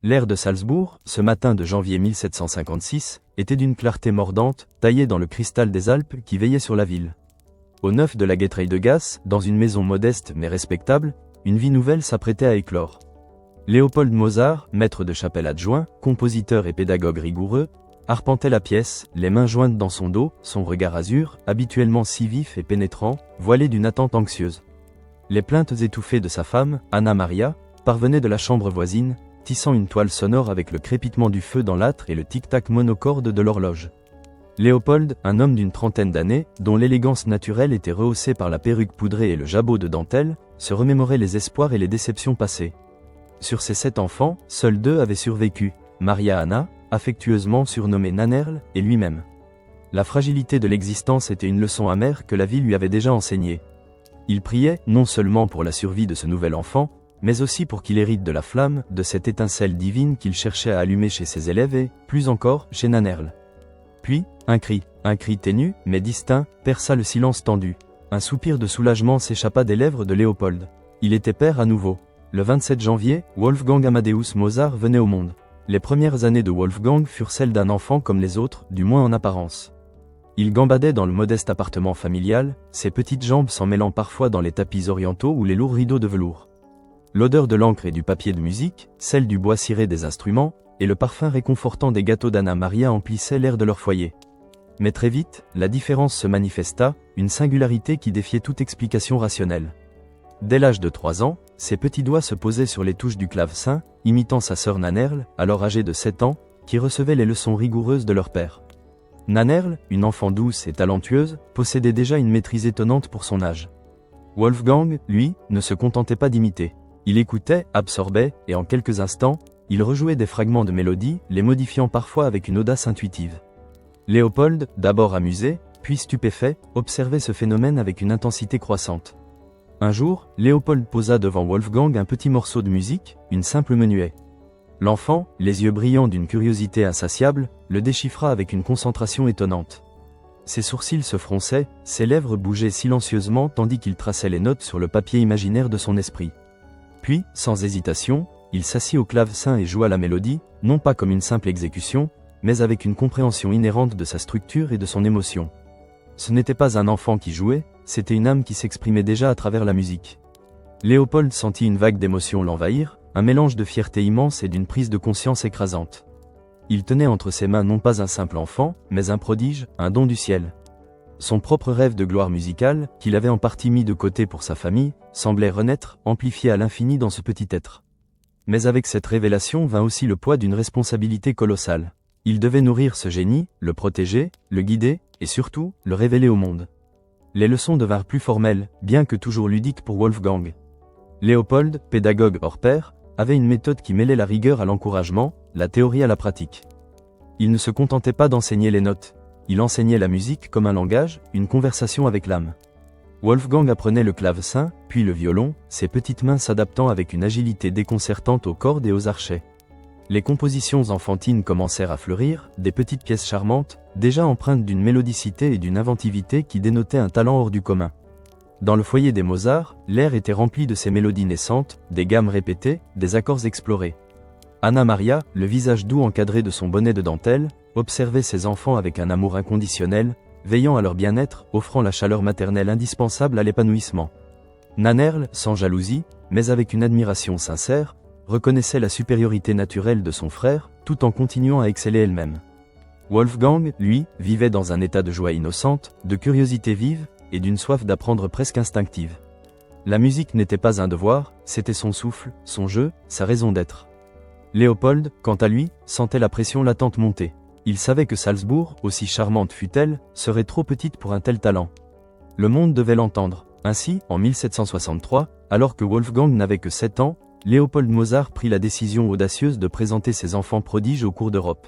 L'air de Salzbourg, ce matin de janvier 1756, était d'une clarté mordante, taillée dans le cristal des Alpes qui veillait sur la ville. Au neuf de la Guétraille de Gasse, dans une maison modeste mais respectable, une vie nouvelle s'apprêtait à éclore. Léopold Mozart, maître de chapelle adjoint, compositeur et pédagogue rigoureux, arpentait la pièce, les mains jointes dans son dos, son regard azur, habituellement si vif et pénétrant, voilé d'une attente anxieuse. Les plaintes étouffées de sa femme, Anna Maria, parvenaient de la chambre voisine, tissant une toile sonore avec le crépitement du feu dans l'âtre et le tic-tac monocorde de l'horloge. Léopold, un homme d'une trentaine d'années, dont l'élégance naturelle était rehaussée par la perruque poudrée et le jabot de dentelle, se remémorait les espoirs et les déceptions passées. Sur ses 7 enfants, seuls 2 avaient survécu, Maria Anna, affectueusement surnommée Nannerl, et lui-même. La fragilité de l'existence était une leçon amère que la vie lui avait déjà enseignée. Il priait, non seulement pour la survie de ce nouvel enfant, mais aussi pour qu'il hérite de la flamme, de cette étincelle divine qu'il cherchait à allumer chez ses élèves et, plus encore, chez Nannerl. Puis, un cri ténu, mais distinct, perça le silence tendu. Un soupir de soulagement s'échappa des lèvres de Léopold. Il était père à nouveau. Le 27 janvier, Wolfgang Amadeus Mozart venait au monde. Les premières années de Wolfgang furent celles d'un enfant comme les autres, du moins en apparence. Il gambadait dans le modeste appartement familial, ses petites jambes s'en mêlant parfois dans les tapis orientaux ou les lourds rideaux de velours. L'odeur de l'encre et du papier de musique, celle du bois ciré des instruments, et le parfum réconfortant des gâteaux d'Anna Maria emplissaient l'air de leur foyer. Mais très vite, la différence se manifesta, une singularité qui défiait toute explication rationnelle. Dès l'âge de 3 ans, ses petits doigts se posaient sur les touches du clavecin, imitant sa sœur Nannerl, alors âgée de 7 ans, qui recevait les leçons rigoureuses de leur père. Nannerl, une enfant douce et talentueuse, possédait déjà une maîtrise étonnante pour son âge. Wolfgang, lui, ne se contentait pas d'imiter. Il écoutait, absorbait, et en quelques instants, il rejouait des fragments de mélodie, les modifiant parfois avec une audace intuitive. Léopold, d'abord amusé, puis stupéfait, observait ce phénomène avec une intensité croissante. Un jour, Léopold posa devant Wolfgang un petit morceau de musique, une simple menuet. L'enfant, les yeux brillants d'une curiosité insatiable, le déchiffra avec une concentration étonnante. Ses sourcils se fronçaient, ses lèvres bougeaient silencieusement tandis qu'il traçait les notes sur le papier imaginaire de son esprit. Puis, sans hésitation, il s'assit au clavecin et joua la mélodie, non pas comme une simple exécution, mais avec une compréhension inhérente de sa structure et de son émotion. Ce n'était pas un enfant qui jouait, c'était une âme qui s'exprimait déjà à travers la musique. Léopold sentit une vague d'émotion l'envahir, un mélange de fierté immense et d'une prise de conscience écrasante. Il tenait entre ses mains non pas un simple enfant, mais un prodige, un don du ciel. Son propre rêve de gloire musicale, qu'il avait en partie mis de côté pour sa famille, semblait renaître, amplifié à l'infini dans ce petit être. Mais avec cette révélation vint aussi le poids d'une responsabilité colossale. Il devait nourrir ce génie, le protéger, le guider, et surtout, le révéler au monde. Les leçons devinrent plus formelles, bien que toujours ludiques pour Wolfgang. Léopold, pédagogue hors pair, avait une méthode qui mêlait la rigueur à l'encouragement, la théorie à la pratique. Il ne se contentait pas d'enseigner les notes, il enseignait la musique comme un langage, une conversation avec l'âme. Wolfgang apprenait le clavecin, puis le violon, ses petites mains s'adaptant avec une agilité déconcertante aux cordes et aux archets. Les compositions enfantines commencèrent à fleurir, des petites pièces charmantes, déjà empreintes d'une mélodicité et d'une inventivité qui dénotaient un talent hors du commun. Dans le foyer des Mozart, l'air était rempli de ces mélodies naissantes, des gammes répétées, des accords explorés. Anna Maria, le visage doux encadré de son bonnet de dentelle, observait ses enfants avec un amour inconditionnel, veillant à leur bien-être, offrant la chaleur maternelle indispensable à l'épanouissement. Nannerl, sans jalousie, mais avec une admiration sincère, reconnaissait la supériorité naturelle de son frère, tout en continuant à exceller elle-même. Wolfgang, lui, vivait dans un état de joie innocente, de curiosité vive, et d'une soif d'apprendre presque instinctive. La musique n'était pas un devoir, c'était son souffle, son jeu, sa raison d'être. Léopold, quant à lui, sentait la pression latente monter. Il savait que Salzbourg, aussi charmante fût-elle, serait trop petite pour un tel talent. Le monde devait l'entendre. Ainsi, en 1763, alors que Wolfgang n'avait que 7 ans, Léopold Mozart prit la décision audacieuse de présenter ses enfants prodiges aux cours d'Europe.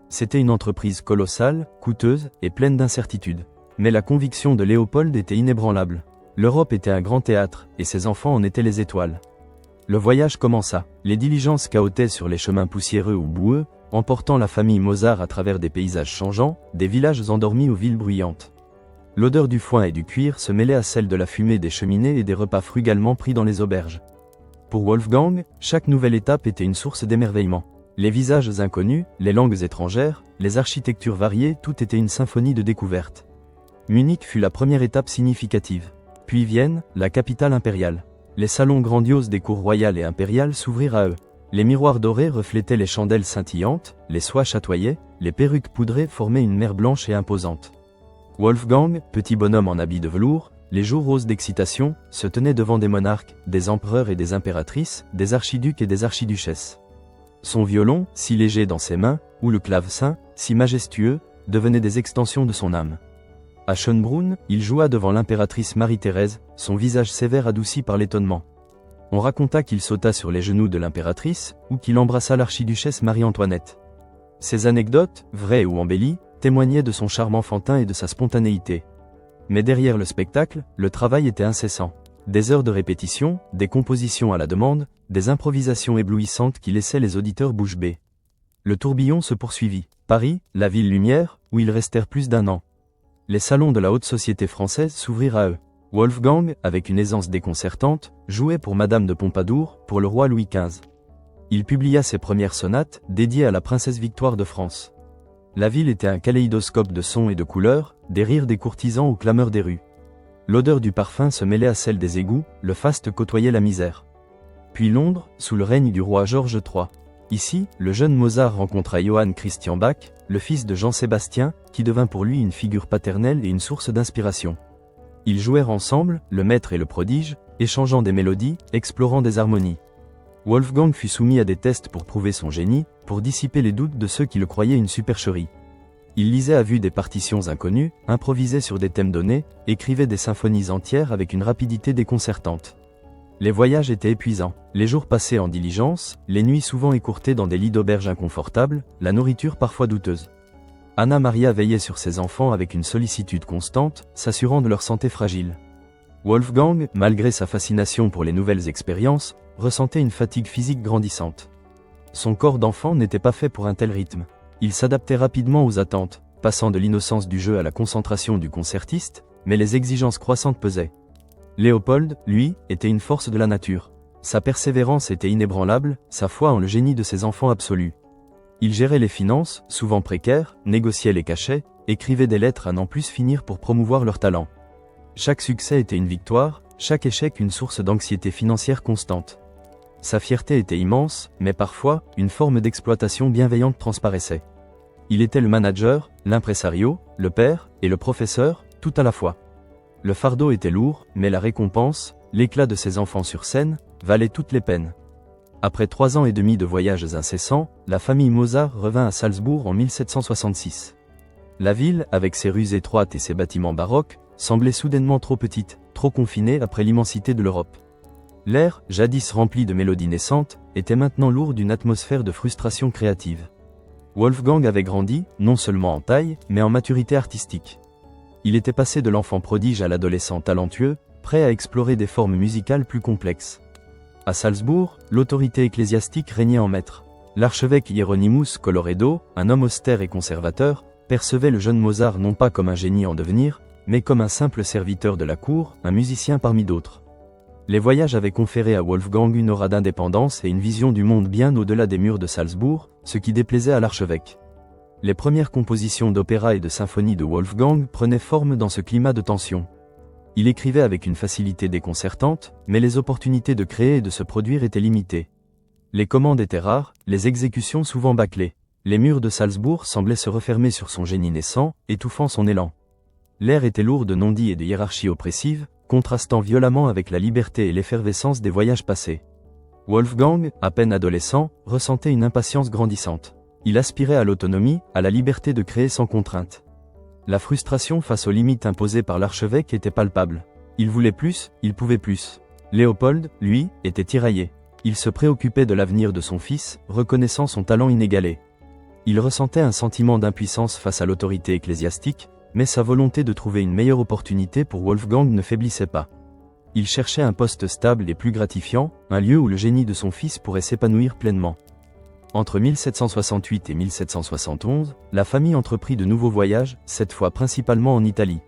C'était une entreprise colossale, coûteuse et pleine d'incertitudes. Mais la conviction de Léopold était inébranlable. L'Europe était un grand théâtre, et ses enfants en étaient les étoiles. Le voyage commença. Les diligences cahotaient sur les chemins poussiéreux ou boueux, emportant la famille Mozart à travers des paysages changeants, des villages endormis aux villes bruyantes. L'odeur du foin et du cuir se mêlait à celle de la fumée des cheminées et des repas frugalement pris dans les auberges. Pour Wolfgang, chaque nouvelle étape était une source d'émerveillement. Les visages inconnus, les langues étrangères, les architectures variées, tout était une symphonie de découvertes. Munich fut la première étape significative. Puis Vienne, la capitale impériale. Les salons grandioses des cours royales et impériales s'ouvrirent à eux. Les miroirs dorés reflétaient les chandelles scintillantes, les soies chatoyaient, les perruques poudrées formaient une mer blanche et imposante. Wolfgang, petit bonhomme en habit de velours, les joues roses d'excitation, se tenait devant des monarques, des empereurs et des impératrices, des archiducs et des archiduchesses. Son violon, si léger dans ses mains, ou le clavecin, si majestueux, devenaient des extensions de son âme. À Schönbrunn, il joua devant l'impératrice Marie-Thérèse, son visage sévère adouci par l'étonnement. On raconta qu'il sauta sur les genoux de l'impératrice, ou qu'il embrassa l'archiduchesse Marie-Antoinette. Ces anecdotes, vraies ou embellies, témoignaient de son charme enfantin et de sa spontanéité. Mais derrière le spectacle, le travail était incessant. Des heures de répétition, des compositions à la demande, des improvisations éblouissantes qui laissaient les auditeurs bouche bée. Le tourbillon se poursuivit. Paris, la ville lumière, où ils restèrent plus d'1 an. Les salons de la haute société française s'ouvrirent à eux. Wolfgang, avec une aisance déconcertante, jouait pour Madame de Pompadour, pour le roi Louis XV. Il publia ses premières sonates, dédiées à la princesse Victoire de France. La ville était un kaléidoscope de sons et de couleurs, des rires des courtisans aux clameurs des rues. L'odeur du parfum se mêlait à celle des égouts, le faste côtoyait la misère. Puis Londres, sous le règne du roi George III. Ici, le jeune Mozart rencontra Johann Christian Bach, le fils de Jean-Sébastien, qui devint pour lui une figure paternelle et une source d'inspiration. Ils jouèrent ensemble, le maître et le prodige, échangeant des mélodies, explorant des harmonies. Wolfgang fut soumis à des tests pour prouver son génie, pour dissiper les doutes de ceux qui le croyaient une supercherie. Il lisait à vue des partitions inconnues, improvisait sur des thèmes donnés, écrivait des symphonies entières avec une rapidité déconcertante. Les voyages étaient épuisants, les jours passés en diligence, les nuits souvent écourtées dans des lits d'auberge inconfortables, la nourriture parfois douteuse. Anna Maria veillait sur ses enfants avec une sollicitude constante, s'assurant de leur santé fragile. Wolfgang, malgré sa fascination pour les nouvelles expériences, ressentait une fatigue physique grandissante. Son corps d'enfant n'était pas fait pour un tel rythme. Il s'adaptait rapidement aux attentes, passant de l'innocence du jeu à la concentration du concertiste, mais les exigences croissantes pesaient. Léopold, lui, était une force de la nature. Sa persévérance était inébranlable, sa foi en le génie de ses enfants absolus. Il gérait les finances, souvent précaires, négociait les cachets, écrivait des lettres à n'en plus finir pour promouvoir leur talent. Chaque succès était une victoire, chaque échec une source d'anxiété financière constante. Sa fierté était immense, mais parfois, une forme d'exploitation bienveillante transparaissait. Il était le manager, l'impresario, le père et le professeur, tout à la fois. Le fardeau était lourd, mais la récompense, l'éclat de ses enfants sur scène, valait toutes les peines. Après 3 ans et demi de voyages incessants, la famille Mozart revint à Salzbourg en 1766. La ville, avec ses rues étroites et ses bâtiments baroques, semblait soudainement trop petite, trop confinée après l'immensité de l'Europe. L'air, jadis rempli de mélodies naissantes, était maintenant lourd d'une atmosphère de frustration créative. Wolfgang avait grandi, non seulement en taille, mais en maturité artistique. Il était passé de l'enfant prodige à l'adolescent talentueux, prêt à explorer des formes musicales plus complexes. À Salzbourg, l'autorité ecclésiastique régnait en maître. L'archevêque Hieronymus Colloredo, un homme austère et conservateur, percevait le jeune Mozart non pas comme un génie en devenir, mais comme un simple serviteur de la cour, un musicien parmi d'autres. Les voyages avaient conféré à Wolfgang une aura d'indépendance et une vision du monde bien au-delà des murs de Salzbourg, ce qui déplaisait à l'archevêque. Les premières compositions d'opéra et de symphonie de Wolfgang prenaient forme dans ce climat de tension. Il écrivait avec une facilité déconcertante, mais les opportunités de créer et de se produire étaient limitées. Les commandes étaient rares, les exécutions souvent bâclées. Les murs de Salzbourg semblaient se refermer sur son génie naissant, étouffant son élan. L'air était lourd de non-dits et de hiérarchie oppressive, contrastant violemment avec la liberté et l'effervescence des voyages passés. Wolfgang, à peine adolescent, ressentait une impatience grandissante. Il aspirait à l'autonomie, à la liberté de créer sans contrainte. La frustration face aux limites imposées par l'archevêque était palpable. Il voulait plus, il pouvait plus. Léopold, lui, était tiraillé. Il se préoccupait de l'avenir de son fils, reconnaissant son talent inégalé. Il ressentait un sentiment d'impuissance face à l'autorité ecclésiastique, mais sa volonté de trouver une meilleure opportunité pour Wolfgang ne faiblissait pas. Il cherchait un poste stable et plus gratifiant, un lieu où le génie de son fils pourrait s'épanouir pleinement. Entre 1768 et 1771, la famille entreprit de nouveaux voyages, cette fois principalement en Italie.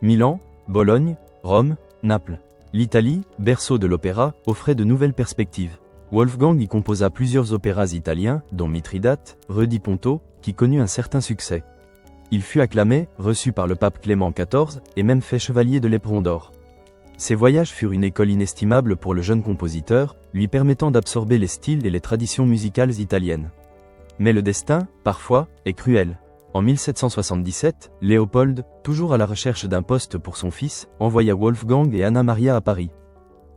Milan, Bologne, Rome, Naples. L'Italie, berceau de l'opéra, offrait de nouvelles perspectives. Wolfgang y composa plusieurs opéras italiens, dont Mithridate, Re di Ponto, qui connut un certain succès. Il fut acclamé, reçu par le pape Clément XIV, et même fait chevalier de l'Éperon d'or. Ces voyages furent une école inestimable pour le jeune compositeur, lui permettant d'absorber les styles et les traditions musicales italiennes. Mais le destin, parfois, est cruel. En 1777, Léopold, toujours à la recherche d'un poste pour son fils, envoya Wolfgang et Anna Maria à Paris.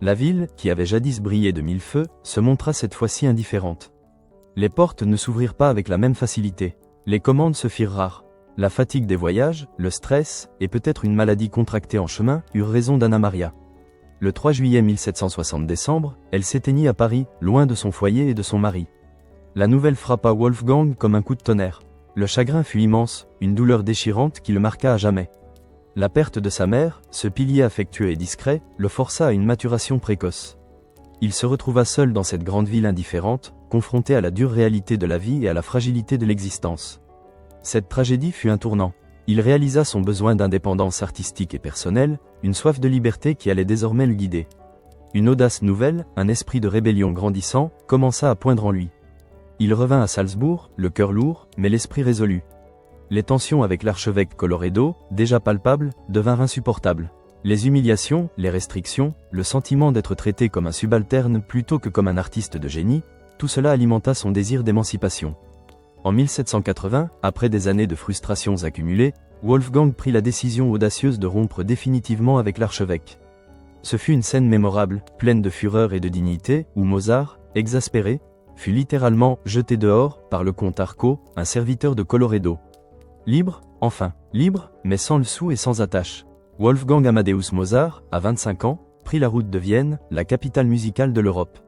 La ville, qui avait jadis brillé de mille feux, se montra cette fois-ci indifférente. Les portes ne s'ouvrirent pas avec la même facilité. Les commandes se firent rares. La fatigue des voyages, le stress, et peut-être une maladie contractée en chemin, eurent raison d'Anna Maria. Le 3 juillet 1760 décembre, elle s'éteignit à Paris, loin de son foyer et de son mari. La nouvelle frappa Wolfgang comme un coup de tonnerre. Le chagrin fut immense, une douleur déchirante qui le marqua à jamais. La perte de sa mère, ce pilier affectueux et discret, le força à une maturation précoce. Il se retrouva seul dans cette grande ville indifférente, confronté à la dure réalité de la vie et à la fragilité de l'existence. Cette tragédie fut un tournant. Il réalisa son besoin d'indépendance artistique et personnelle, une soif de liberté qui allait désormais le guider. Une audace nouvelle, un esprit de rébellion grandissant, commença à poindre en lui. Il revint à Salzbourg, le cœur lourd, mais l'esprit résolu. Les tensions avec l'archevêque Colloredo, déjà palpables, devinrent insupportables. Les humiliations, les restrictions, le sentiment d'être traité comme un subalterne plutôt que comme un artiste de génie, tout cela alimenta son désir d'émancipation. En 1780, après des années de frustrations accumulées, Wolfgang prit la décision audacieuse de rompre définitivement avec l'archevêque. Ce fut une scène mémorable, pleine de fureur et de dignité, où Mozart, exaspéré, fut littéralement jeté dehors par le comte Arco, un serviteur de Colloredo. Libre, enfin, libre, mais sans le sou et sans attache. Wolfgang Amadeus Mozart, à 25 ans, prit la route de Vienne, la capitale musicale de l'Europe.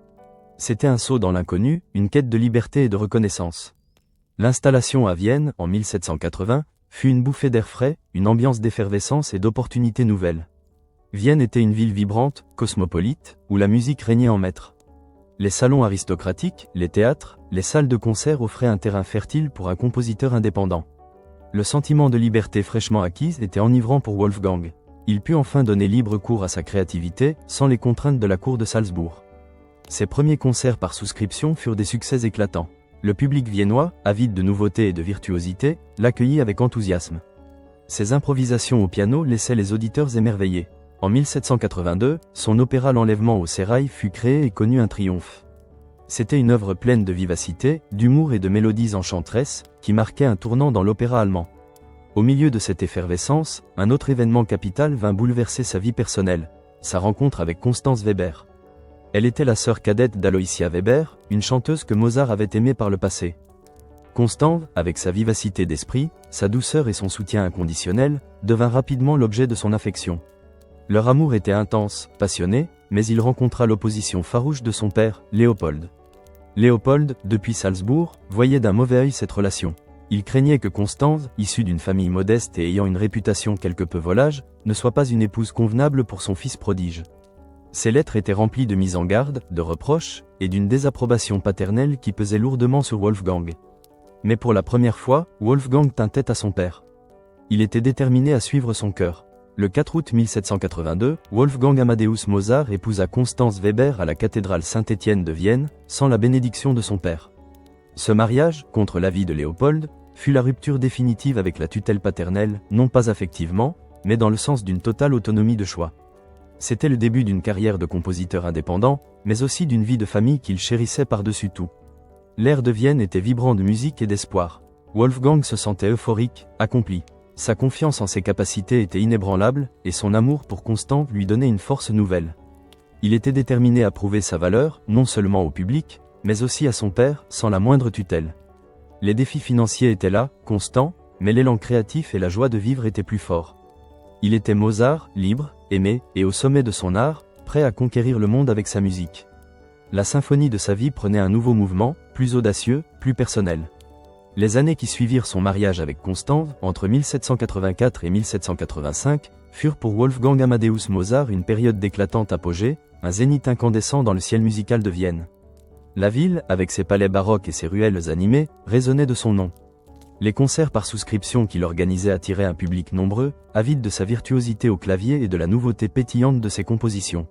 C'était un saut dans l'inconnu, une quête de liberté et de reconnaissance. L'installation à Vienne, en 1780, fut une bouffée d'air frais, une ambiance d'effervescence et d'opportunités nouvelles. Vienne était une ville vibrante, cosmopolite, où la musique régnait en maître. Les salons aristocratiques, les théâtres, les salles de concert offraient un terrain fertile pour un compositeur indépendant. Le sentiment de liberté fraîchement acquise était enivrant pour Wolfgang. Il put enfin donner libre cours à sa créativité, sans les contraintes de la cour de Salzbourg. Ses premiers concerts par souscription furent des succès éclatants. Le public viennois, avide de nouveautés et de virtuosité, l'accueillit avec enthousiasme. Ses improvisations au piano laissaient les auditeurs émerveillés. En 1782, son opéra L'Enlèvement au sérail fut créé et connut un triomphe. C'était une œuvre pleine de vivacité, d'humour et de mélodies enchanteresses, qui marquait un tournant dans l'opéra allemand. Au milieu de cette effervescence, un autre événement capital vint bouleverser sa vie personnelle, sa rencontre avec Constance Weber. Elle était la sœur cadette d'Aloysia Weber, une chanteuse que Mozart avait aimée par le passé. Constance, avec sa vivacité d'esprit, sa douceur et son soutien inconditionnel, devint rapidement l'objet de son affection. Leur amour était intense, passionné, mais il rencontra l'opposition farouche de son père, Léopold. Léopold, depuis Salzbourg, voyait d'un mauvais œil cette relation. Il craignait que Constance, issue d'une famille modeste et ayant une réputation quelque peu volage, ne soit pas une épouse convenable pour son fils prodige. Ces lettres étaient remplies de mises en garde, de reproches, et d'une désapprobation paternelle qui pesait lourdement sur Wolfgang. Mais pour la première fois, Wolfgang tint tête à son père. Il était déterminé à suivre son cœur. Le 4 août 1782, Wolfgang Amadeus Mozart épousa Constance Weber à la cathédrale Saint-Étienne de Vienne, sans la bénédiction de son père. Ce mariage, contre l'avis de Léopold, fut la rupture définitive avec la tutelle paternelle, non pas affectivement, mais dans le sens d'une totale autonomie de choix. C'était le début d'une carrière de compositeur indépendant, mais aussi d'une vie de famille qu'il chérissait par-dessus tout. L'air de Vienne était vibrant de musique et d'espoir. Wolfgang se sentait euphorique, accompli. Sa confiance en ses capacités était inébranlable, et son amour pour Constance lui donnait une force nouvelle. Il était déterminé à prouver sa valeur, non seulement au public, mais aussi à son père, sans la moindre tutelle. Les défis financiers étaient là, constants, mais l'élan créatif et la joie de vivre étaient plus forts. Il était Mozart, libre, aimé, et au sommet de son art, prêt à conquérir le monde avec sa musique. La symphonie de sa vie prenait un nouveau mouvement, plus audacieux, plus personnel. Les années qui suivirent son mariage avec Constance, entre 1784 et 1785, furent pour Wolfgang Amadeus Mozart une période d'éclatante apogée, un zénith incandescent dans le ciel musical de Vienne. La ville, avec ses palais baroques et ses ruelles animées, résonnait de son nom. Les concerts par souscription qu'il organisait attiraient un public nombreux, avide de sa virtuosité au clavier et de la nouveauté pétillante de ses compositions.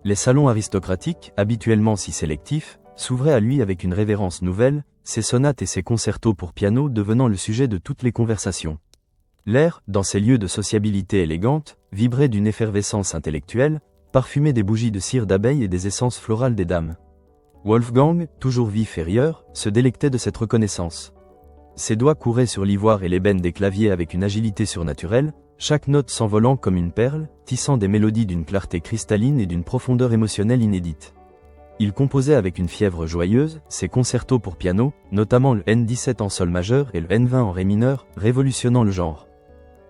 Les salons aristocratiques, habituellement si sélectifs, s'ouvraient à lui avec une révérence nouvelle, ses sonates et ses concertos pour piano devenant le sujet de toutes les conversations. L'air, dans ces lieux de sociabilité élégante, vibrait d'une effervescence intellectuelle, parfumé des bougies de cire d'abeille et des essences florales des dames. Wolfgang, toujours vif et rieur, se délectait de cette reconnaissance. Ses doigts couraient sur l'ivoire et l'ébène des claviers avec une agilité surnaturelle, chaque note s'envolant comme une perle, tissant des mélodies d'une clarté cristalline et d'une profondeur émotionnelle inédite. Il composait avec une fièvre joyeuse, ses concertos pour piano, notamment le N17 en sol majeur et le N20 en ré mineur, révolutionnant le genre.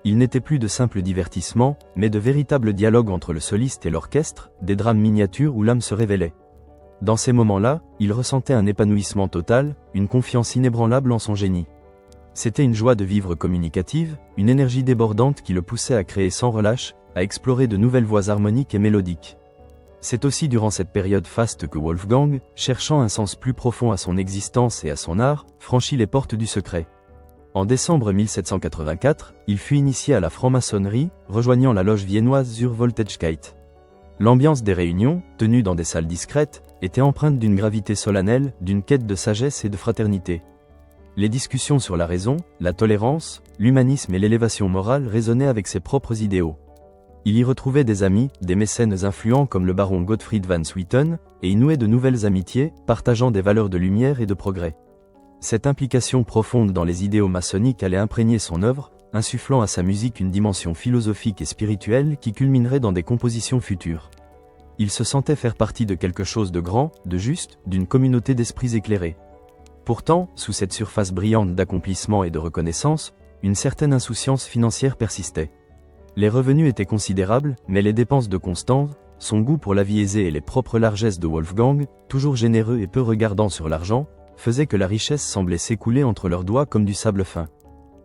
Il n'était plus de simple divertissement, mais de véritables dialogues entre le soliste et l'orchestre, des drames miniatures où l'âme se révélait. Dans ces moments-là, il ressentait un épanouissement total, une confiance inébranlable en son génie. C'était une joie de vivre communicative, une énergie débordante qui le poussait à créer sans relâche, à explorer de nouvelles voies harmoniques et mélodiques. C'est aussi durant cette période faste que Wolfgang, cherchant un sens plus profond à son existence et à son art, franchit les portes du secret. En décembre 1784, il fut initié à la franc-maçonnerie, rejoignant la loge viennoise zur Voltigkeit. L'ambiance des réunions, tenues dans des salles discrètes, était empreinte d'une gravité solennelle, d'une quête de sagesse et de fraternité. Les discussions sur la raison, la tolérance, l'humanisme et l'élévation morale résonnaient avec ses propres idéaux. Il y retrouvait des amis, des mécènes influents comme le baron Gottfried van Swieten, et y nouait de nouvelles amitiés, partageant des valeurs de lumière et de progrès. Cette implication profonde dans les idéaux maçonniques allait imprégner son œuvre, insufflant à sa musique une dimension philosophique et spirituelle qui culminerait dans des compositions futures. Il se sentait faire partie de quelque chose de grand, de juste, d'une communauté d'esprits éclairés. Pourtant, sous cette surface brillante d'accomplissement et de reconnaissance, une certaine insouciance financière persistait. Les revenus étaient considérables, mais les dépenses de constance, son goût pour la vie aisée et les propres largesses de Wolfgang, toujours généreux et peu regardant sur l'argent, faisaient que la richesse semblait s'écouler entre leurs doigts comme du sable fin.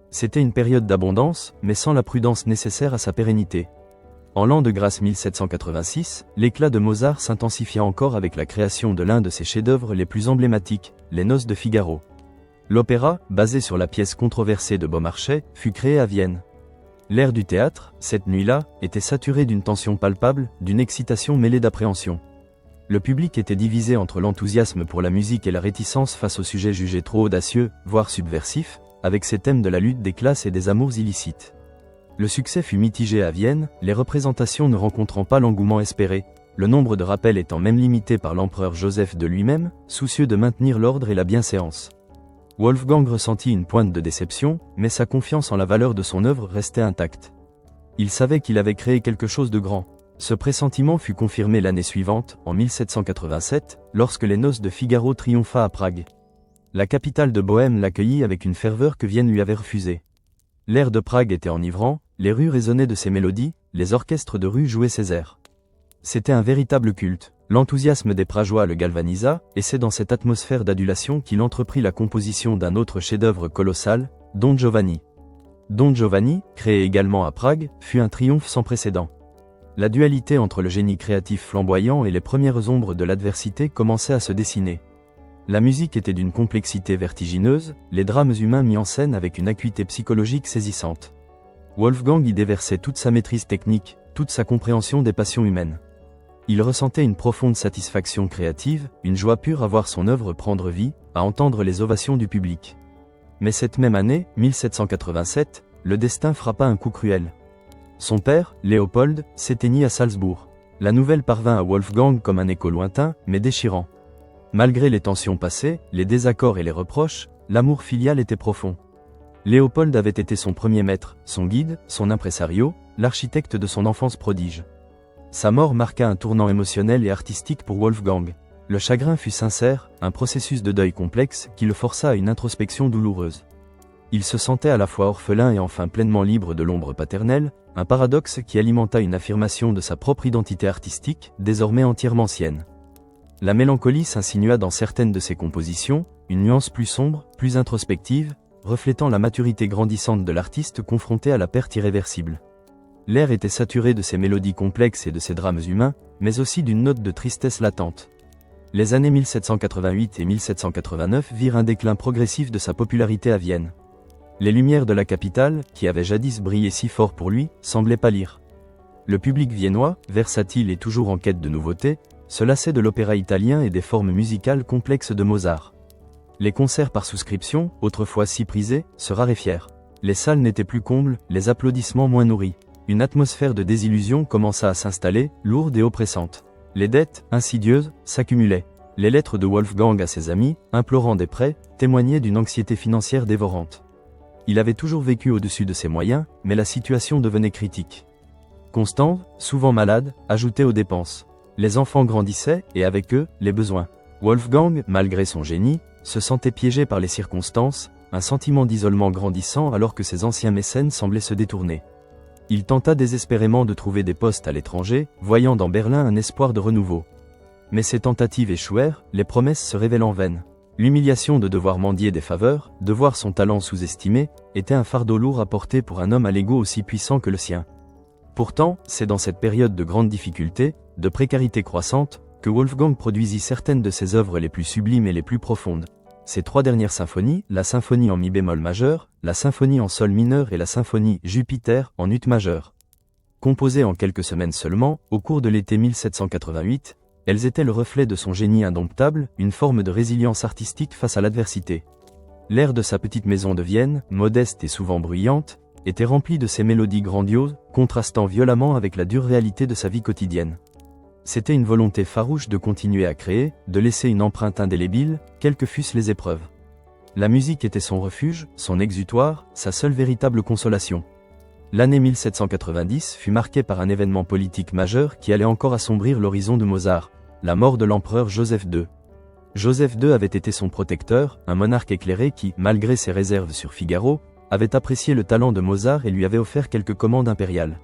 C'était une période d'abondance, mais sans la prudence nécessaire à sa pérennité. En l'an de grâce 1786, l'éclat de Mozart s'intensifia encore avec la création de l'un de ses chefs-d'œuvre les plus emblématiques, Les Noces de Figaro. L'opéra, basé sur la pièce controversée de Beaumarchais, fut créé à Vienne. L'air du théâtre, cette nuit-là, était saturé d'une tension palpable, d'une excitation mêlée d'appréhension. Le public était divisé entre l'enthousiasme pour la musique et la réticence face au sujet jugé trop audacieux, voire subversif, avec ses thèmes de la lutte des classes et des amours illicites. Le succès fut mitigé à Vienne, les représentations ne rencontrant pas l'engouement espéré, le nombre de rappels étant même limité par l'empereur Joseph de lui-même, soucieux de maintenir l'ordre et la bienséance. Wolfgang ressentit une pointe de déception, mais sa confiance en la valeur de son œuvre restait intacte. Il savait qu'il avait créé quelque chose de grand. Ce pressentiment fut confirmé l'année suivante, en 1787, lorsque les Noces de Figaro triompha à Prague. La capitale de Bohême l'accueillit avec une ferveur que Vienne lui avait refusée. L'air de Prague était enivrant, les rues résonnaient de ses mélodies, les orchestres de rue jouaient ses airs. C'était un véritable culte, l'enthousiasme des Prageois le galvanisa, et c'est dans cette atmosphère d'adulation qu'il entreprit la composition d'un autre chef-d'œuvre colossal, Don Giovanni. Don Giovanni, créé également à Prague, fut un triomphe sans précédent. La dualité entre le génie créatif flamboyant et les premières ombres de l'adversité commençait à se dessiner. La musique était d'une complexité vertigineuse, les drames humains mis en scène avec une acuité psychologique saisissante. Wolfgang y déversait toute sa maîtrise technique, toute sa compréhension des passions humaines. Il ressentait une profonde satisfaction créative, une joie pure à voir son œuvre prendre vie, à entendre les ovations du public. Mais cette même année, 1787, le destin frappa un coup cruel. Son père, Léopold, s'éteignit à Salzbourg. La nouvelle parvint à Wolfgang comme un écho lointain, mais déchirant. Malgré les tensions passées, les désaccords et les reproches, l'amour filial était profond. Léopold avait été son premier maître, son guide, son impresario, l'architecte de son enfance prodige. Sa mort marqua un tournant émotionnel et artistique pour Wolfgang. Le chagrin fut sincère, un processus de deuil complexe qui le força à une introspection douloureuse. Il se sentait à la fois orphelin et enfin pleinement libre de l'ombre paternelle, un paradoxe qui alimenta une affirmation de sa propre identité artistique, désormais entièrement sienne. La mélancolie s'insinua dans certaines de ses compositions, une nuance plus sombre, plus introspective, reflétant la maturité grandissante de l'artiste confronté à la perte irréversible. L'air était saturé de ses mélodies complexes et de ses drames humains, mais aussi d'une note de tristesse latente. Les années 1788 et 1789 virent un déclin progressif de sa popularité à Vienne. Les lumières de la capitale, qui avaient jadis brillé si fort pour lui, semblaient pâlir. Le public viennois, versatile et toujours en quête de nouveautés, se lassait de l'opéra italien et des formes musicales complexes de Mozart. Les concerts par souscription, autrefois si prisés, se raréfièrent. Les salles n'étaient plus combles, les applaudissements moins nourris. Une atmosphère de désillusion commença à s'installer, lourde et oppressante. Les dettes, insidieuses, s'accumulaient. Les lettres de Wolfgang à ses amis, implorant des prêts, témoignaient d'une anxiété financière dévorante. Il avait toujours vécu au-dessus de ses moyens, mais la situation devenait critique. Constance, souvent malade, ajoutait aux dépenses. Les enfants grandissaient, et avec eux, les besoins. Wolfgang, malgré son génie, se sentait piégé par les circonstances, un sentiment d'isolement grandissant alors que ses anciens mécènes semblaient se détourner. Il tenta désespérément de trouver des postes à l'étranger, voyant dans Berlin un espoir de renouveau. Mais ses tentatives échouèrent, les promesses se révélant vaines. L'humiliation de devoir mendier des faveurs, de voir son talent sous-estimé, était un fardeau lourd à porter pour un homme à l'ego aussi puissant que le sien. Pourtant, c'est dans cette période de grande difficulté, de précarité croissante, que Wolfgang produisit certaines de ses œuvres les plus sublimes et les plus profondes. Ses 3 dernières symphonies, la symphonie en mi bémol majeur, la symphonie en sol mineur et la symphonie Jupiter en ut majeur. Composées en quelques semaines seulement, au cours de l'été 1788, elles étaient le reflet de son génie indomptable, une forme de résilience artistique face à l'adversité. L'air de sa petite maison de Vienne, modeste et souvent bruyante, était rempli de ces mélodies grandioses, contrastant violemment avec la dure réalité de sa vie quotidienne. C'était une volonté farouche de continuer à créer, de laisser une empreinte indélébile, quelles que fussent les épreuves. La musique était son refuge, son exutoire, sa seule véritable consolation. L'année 1790 fut marquée par un événement politique majeur qui allait encore assombrir l'horizon de Mozart, la mort de l'empereur Joseph II. Joseph II avait été son protecteur, un monarque éclairé qui, malgré ses réserves sur Figaro, avait apprécié le talent de Mozart et lui avait offert quelques commandes impériales.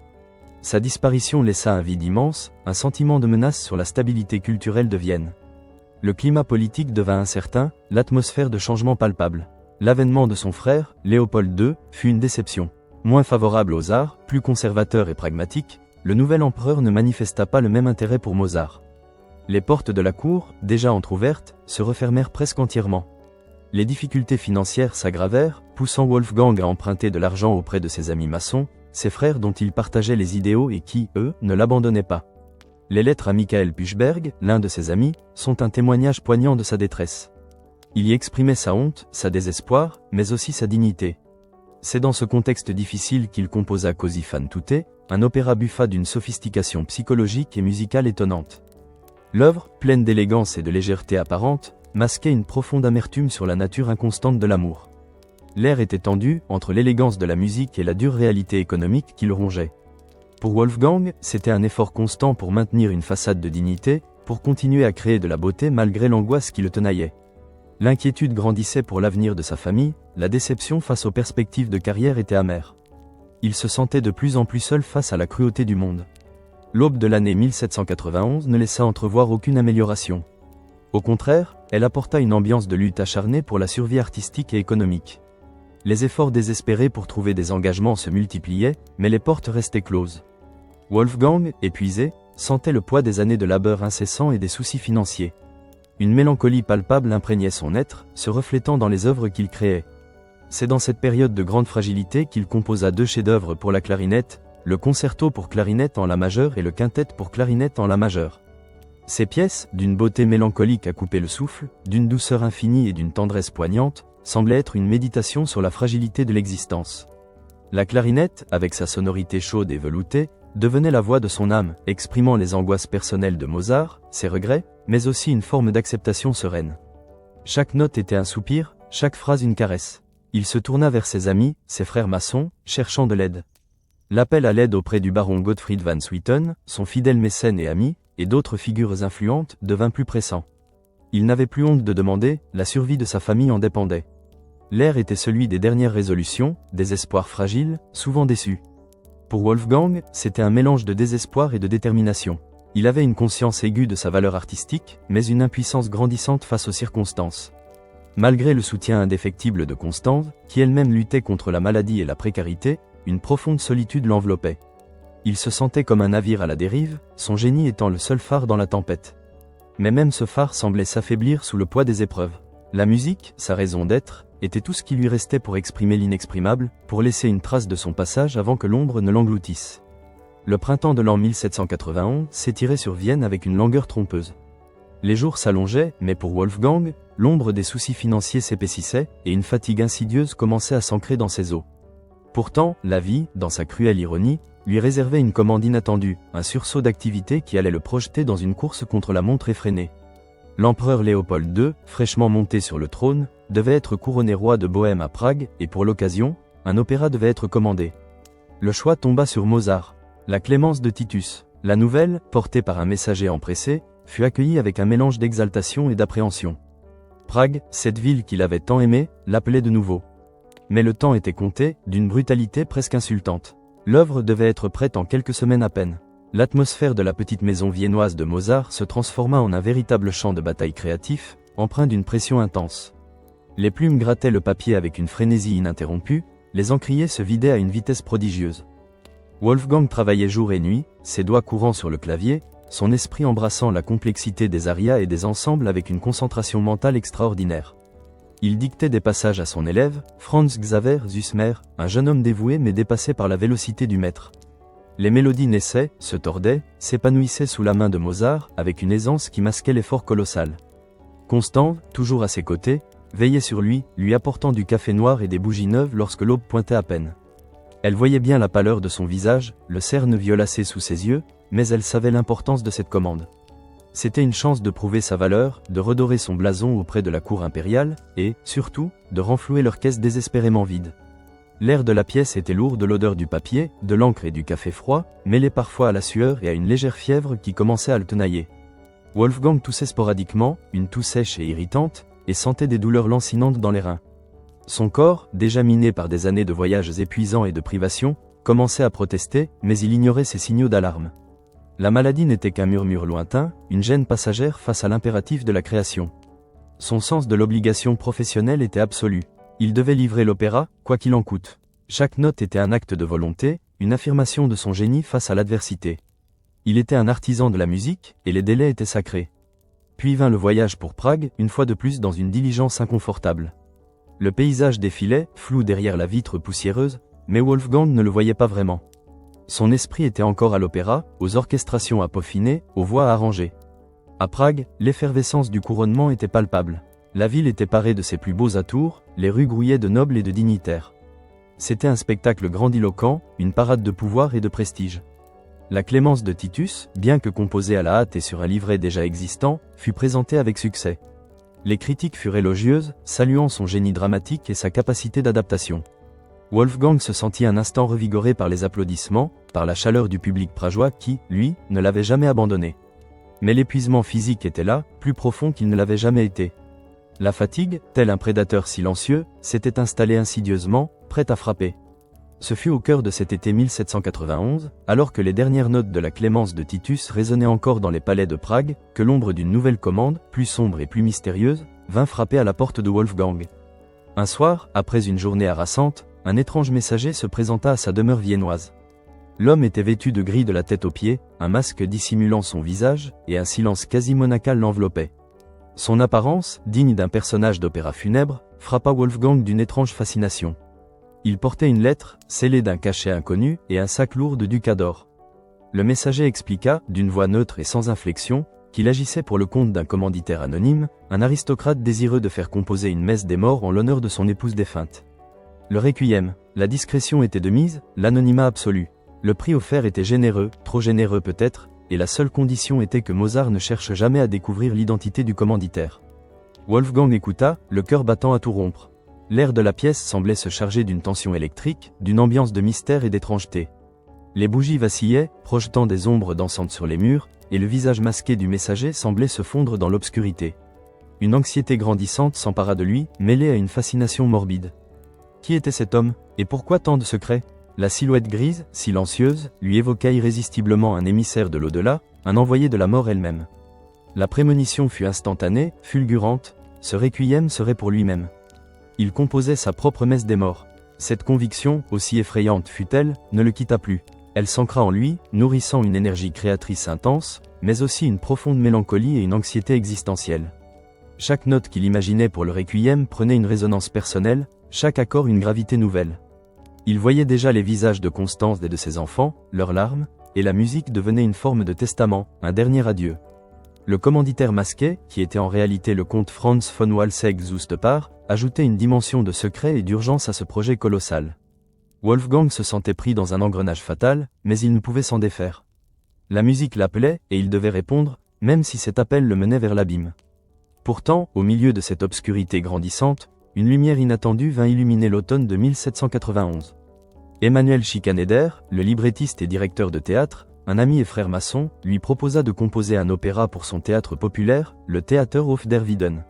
Sa disparition laissa un vide immense, un sentiment de menace sur la stabilité culturelle de Vienne. Le climat politique devint incertain, l'atmosphère de changement palpable. L'avènement de son frère, Léopold II, fut une déception. Moins favorable aux arts, plus conservateur et pragmatique, le nouvel empereur ne manifesta pas le même intérêt pour Mozart. Les portes de la cour, déjà entr'ouvertes, se refermèrent presque entièrement. Les difficultés financières s'aggravèrent, poussant Wolfgang à emprunter de l'argent auprès de ses amis maçons, ses frères dont il partageait les idéaux et qui, eux, ne l'abandonnaient pas. Les lettres à Michael Puchberg, l'un de ses amis, sont un témoignage poignant de sa détresse. Il y exprimait sa honte, sa désespoir, mais aussi sa dignité. C'est dans ce contexte difficile qu'il composa Così fan tutte, un opéra buffa d'une sophistication psychologique et musicale étonnante. L'œuvre, pleine d'élégance et de légèreté apparente, masquait une profonde amertume sur la nature inconstante de l'amour. L'air était tendu, entre l'élégance de la musique et la dure réalité économique qui le rongeait. Pour Wolfgang, c'était un effort constant pour maintenir une façade de dignité, pour continuer à créer de la beauté malgré l'angoisse qui le tenaillait. L'inquiétude grandissait pour l'avenir de sa famille, la déception face aux perspectives de carrière était amère. Il se sentait de plus en plus seul face à la cruauté du monde. L'aube de l'année 1791 ne laissa entrevoir aucune amélioration. Au contraire, elle apporta une ambiance de lutte acharnée pour la survie artistique et économique. Les efforts désespérés pour trouver des engagements se multipliaient, mais les portes restaient closes. Wolfgang, épuisé, sentait le poids des années de labeur incessant et des soucis financiers. Une mélancolie palpable imprégnait son être, se reflétant dans les œuvres qu'il créait. C'est dans cette période de grande fragilité qu'il composa 2 chefs-d'œuvre pour la clarinette, le concerto pour clarinette en la majeure et le quintet pour clarinette en la majeure. Ces pièces, d'une beauté mélancolique à couper le souffle, d'une douceur infinie et d'une tendresse poignante, semblaient être une méditation sur la fragilité de l'existence. La clarinette, avec sa sonorité chaude et veloutée, devenait la voix de son âme, exprimant les angoisses personnelles de Mozart, ses regrets, mais aussi une forme d'acceptation sereine. Chaque note était un soupir, chaque phrase une caresse. Il se tourna vers ses amis, ses frères maçons, cherchant de l'aide. L'appel à l'aide auprès du baron Gottfried van Swieten, son fidèle mécène et ami, et d'autres figures influentes, devint plus pressant. Il n'avait plus honte de demander, la survie de sa famille en dépendait. L'air était celui des dernières résolutions, des espoirs fragiles, souvent déçus. Pour Wolfgang, c'était un mélange de désespoir et de détermination. Il avait une conscience aiguë de sa valeur artistique, mais une impuissance grandissante face aux circonstances. Malgré le soutien indéfectible de Constance, qui elle-même luttait contre la maladie et la précarité, une profonde solitude l'enveloppait. Il se sentait comme un navire à la dérive, son génie étant le seul phare dans la tempête. Mais même ce phare semblait s'affaiblir sous le poids des épreuves. La musique, sa raison d'être, était tout ce qui lui restait pour exprimer l'inexprimable, pour laisser une trace de son passage avant que l'ombre ne l'engloutisse. Le printemps de l'an 1791 s'étirait sur Vienne avec une langueur trompeuse. Les jours s'allongeaient, mais pour Wolfgang, l'ombre des soucis financiers s'épaississait, et une fatigue insidieuse commençait à s'ancrer dans ses os. Pourtant, la vie, dans sa cruelle ironie, lui réservait une commande inattendue, un sursaut d'activité qui allait le projeter dans une course contre la montre effrénée. L'empereur Léopold II, fraîchement monté sur le trône, devait être couronné roi de Bohême à Prague, et pour l'occasion, un opéra devait être commandé. Le choix tomba sur Mozart. La Clémence de Titus. La nouvelle, portée par un messager empressé, fut accueillie avec un mélange d'exaltation et d'appréhension. Prague, cette ville qu'il avait tant aimée, l'appelait de nouveau. Mais le temps était compté, d'une brutalité presque insultante. L'œuvre devait être prête en quelques semaines à peine. L'atmosphère de la petite maison viennoise de Mozart se transforma en un véritable champ de bataille créatif, empreint d'une pression intense. Les plumes grattaient le papier avec une frénésie ininterrompue, les encriers se vidaient à une vitesse prodigieuse. Wolfgang travaillait jour et nuit, ses doigts courant sur le clavier, son esprit embrassant la complexité des arias et des ensembles avec une concentration mentale extraordinaire. Il dictait des passages à son élève, Franz Xaver Süssmayr, un jeune homme dévoué mais dépassé par la vélocité du maître. Les mélodies naissaient, se tordaient, s'épanouissaient sous la main de Mozart, avec une aisance qui masquait l'effort colossal. Constant, toujours à ses côtés, veillait sur lui, lui apportant du café noir et des bougies neuves lorsque l'aube pointait à peine. Elle voyait bien la pâleur de son visage, le cerne violacé sous ses yeux, mais elle savait l'importance de cette commande. C'était une chance de prouver sa valeur, de redorer son blason auprès de la cour impériale, et, surtout, de renflouer leur caisse désespérément vide. L'air de la pièce était lourd de l'odeur du papier, de l'encre et du café froid, mêlé parfois à la sueur et à une légère fièvre qui commençait à le tenailler. Wolfgang toussait sporadiquement, une toux sèche et irritante, et sentait des douleurs lancinantes dans les reins. Son corps, déjà miné par des années de voyages épuisants et de privations, commençait à protester, mais il ignorait ces signaux d'alarme. La maladie n'était qu'un murmure lointain, une gêne passagère face à l'impératif de la création. Son sens de l'obligation professionnelle était absolu. Il devait livrer l'opéra, quoi qu'il en coûte. Chaque note était un acte de volonté, une affirmation de son génie face à l'adversité. Il était un artisan de la musique, et les délais étaient sacrés. Puis vint le voyage pour Prague, une fois de plus dans une diligence inconfortable. Le paysage défilait, flou derrière la vitre poussiéreuse, mais Wolfgang ne le voyait pas vraiment. Son esprit était encore à l'opéra, aux orchestrations à peaufiner, aux voix à arranger. À Prague, l'effervescence du couronnement était palpable. La ville était parée de ses plus beaux atours, les rues grouillaient de nobles et de dignitaires. C'était un spectacle grandiloquent, une parade de pouvoir et de prestige. La Clémence de Titus, bien que composée à la hâte et sur un livret déjà existant, fut présentée avec succès. Les critiques furent élogieuses, saluant son génie dramatique et sa capacité d'adaptation. Wolfgang se sentit un instant revigoré par les applaudissements, par la chaleur du public prageois qui, lui, ne l'avait jamais abandonné. Mais l'épuisement physique était là, plus profond qu'il ne l'avait jamais été. La fatigue, tel un prédateur silencieux, s'était installée insidieusement, prête à frapper. Ce fut au cœur de cet été 1791, alors que les dernières notes de la Clémence de Titus résonnaient encore dans les palais de Prague, que l'ombre d'une nouvelle commande, plus sombre et plus mystérieuse, vint frapper à la porte de Wolfgang. Un soir, après une journée harassante, un étrange messager se présenta à sa demeure viennoise. L'homme était vêtu de gris de la tête aux pieds, un masque dissimulant son visage, et un silence quasi monacal l'enveloppait. Son apparence, digne d'un personnage d'opéra funèbre, frappa Wolfgang d'une étrange fascination. Il portait une lettre, scellée d'un cachet inconnu, et un sac lourd de ducats d'or. Le messager expliqua, d'une voix neutre et sans inflexion, qu'il agissait pour le compte d'un commanditaire anonyme, un aristocrate désireux de faire composer une messe des morts en l'honneur de son épouse défunte. Le requiem, la discrétion était de mise, l'anonymat absolu. Le prix offert était généreux, trop généreux peut-être, et la seule condition était que Mozart ne cherche jamais à découvrir l'identité du commanditaire. Wolfgang écouta, le cœur battant à tout rompre. L'air de la pièce semblait se charger d'une tension électrique, d'une ambiance de mystère et d'étrangeté. Les bougies vacillaient, projetant des ombres dansantes sur les murs, et le visage masqué du messager semblait se fondre dans l'obscurité. Une anxiété grandissante s'empara de lui, mêlée à une fascination morbide. Qui était cet homme, et pourquoi tant de secrets ? La silhouette grise, silencieuse, lui évoqua irrésistiblement un émissaire de l'au-delà, un envoyé de la mort elle-même. La prémonition fut instantanée, fulgurante, ce requiem serait pour lui-même. Il composait sa propre messe des morts. Cette conviction, aussi effrayante fut-elle, ne le quitta plus. Elle s'ancra en lui, nourrissant une énergie créatrice intense, mais aussi une profonde mélancolie et une anxiété existentielle. Chaque note qu'il imaginait pour le requiem prenait une résonance personnelle, chaque accord une gravité nouvelle. Il voyait déjà les visages de Constance et de ses enfants, leurs larmes, et la musique devenait une forme de testament, un dernier adieu. Le commanditaire masqué, qui était en réalité le comte Franz von Walsegg-Zoustepar, ajoutait une dimension de secret et d'urgence à ce projet colossal. Wolfgang se sentait pris dans un engrenage fatal, mais il ne pouvait s'en défaire. La musique l'appelait, et il devait répondre, même si cet appel le menait vers l'abîme. Pourtant, au milieu de cette obscurité grandissante, une lumière inattendue vint illuminer l'automne de 1791. Emmanuel Schikaneder, le librettiste et directeur de théâtre, un ami et frère maçon, lui proposa de composer un opéra pour son théâtre populaire, le Theater auf der Wieden.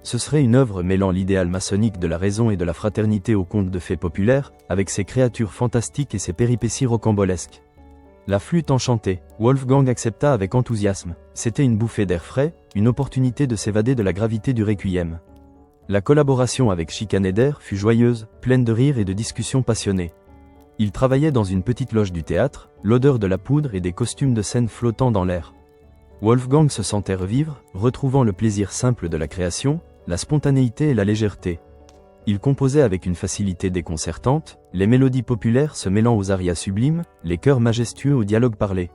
Ce serait une œuvre mêlant l'idéal maçonnique de la raison et de la fraternité aux contes de fées populaires, avec ses créatures fantastiques et ses péripéties rocambolesques. La flûte enchantée, Wolfgang accepta avec enthousiasme. C'était une bouffée d'air frais, une opportunité de s'évader de la gravité du requiem. La collaboration avec Schikaneder fut joyeuse, pleine de rires et de discussions passionnées. Il travaillait dans une petite loge du théâtre, l'odeur de la poudre et des costumes de scène flottant dans l'air. Wolfgang se sentait revivre, retrouvant le plaisir simple de la création, la spontanéité et la légèreté. Il composait avec une facilité déconcertante, les mélodies populaires se mêlant aux arias sublimes, les chœurs majestueux au dialogue parlé.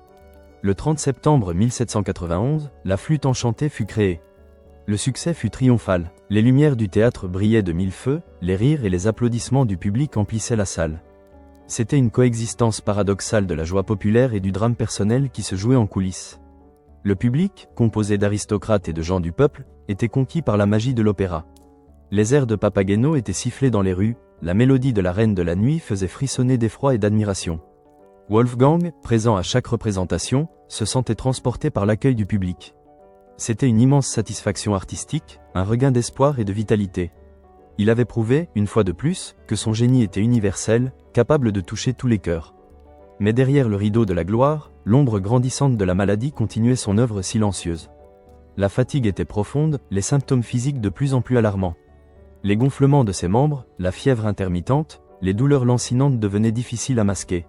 Le 30 septembre 1791, la flûte enchantée fut créée. Le succès fut triomphal, les lumières du théâtre brillaient de mille feux, les rires et les applaudissements du public emplissaient la salle. C'était une coexistence paradoxale de la joie populaire et du drame personnel qui se jouait en coulisses. Le public, composé d'aristocrates et de gens du peuple, était conquis par la magie de l'opéra. Les airs de Papageno étaient sifflés dans les rues, la mélodie de la Reine de la Nuit faisait frissonner d'effroi et d'admiration. Wolfgang, présent à chaque représentation, se sentait transporté par l'accueil du public. C'était une immense satisfaction artistique, un regain d'espoir et de vitalité. Il avait prouvé, une fois de plus, que son génie était universel, capable de toucher tous les cœurs. Mais derrière le rideau de la gloire, l'ombre grandissante de la maladie continuait son œuvre silencieuse. La fatigue était profonde, les symptômes physiques de plus en plus alarmants. Les gonflements de ses membres, la fièvre intermittente, les douleurs lancinantes devenaient difficiles à masquer.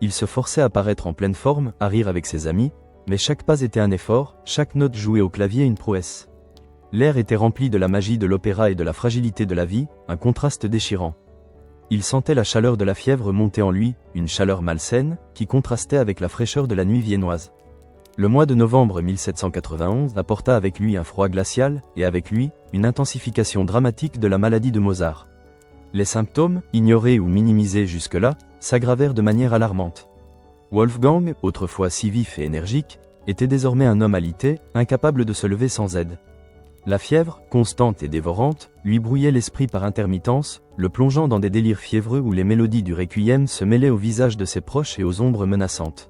Il se forçait à paraître en pleine forme, à rire avec ses amis, mais chaque pas était un effort, chaque note jouée au clavier une prouesse. L'air était rempli de la magie de l'opéra et de la fragilité de la vie, un contraste déchirant. Il sentait la chaleur de la fièvre monter en lui, une chaleur malsaine, qui contrastait avec la fraîcheur de la nuit viennoise. Le mois de novembre 1791 apporta avec lui un froid glacial, et avec lui, une intensification dramatique de la maladie de Mozart. Les symptômes, ignorés ou minimisés jusque-là, s'aggravèrent de manière alarmante. Wolfgang, autrefois si vif et énergique, était désormais un homme alité, incapable de se lever sans aide. La fièvre, constante et dévorante, lui brouillait l'esprit par intermittence, le plongeant dans des délires fiévreux où les mélodies du requiem se mêlaient au visage de ses proches et aux ombres menaçantes.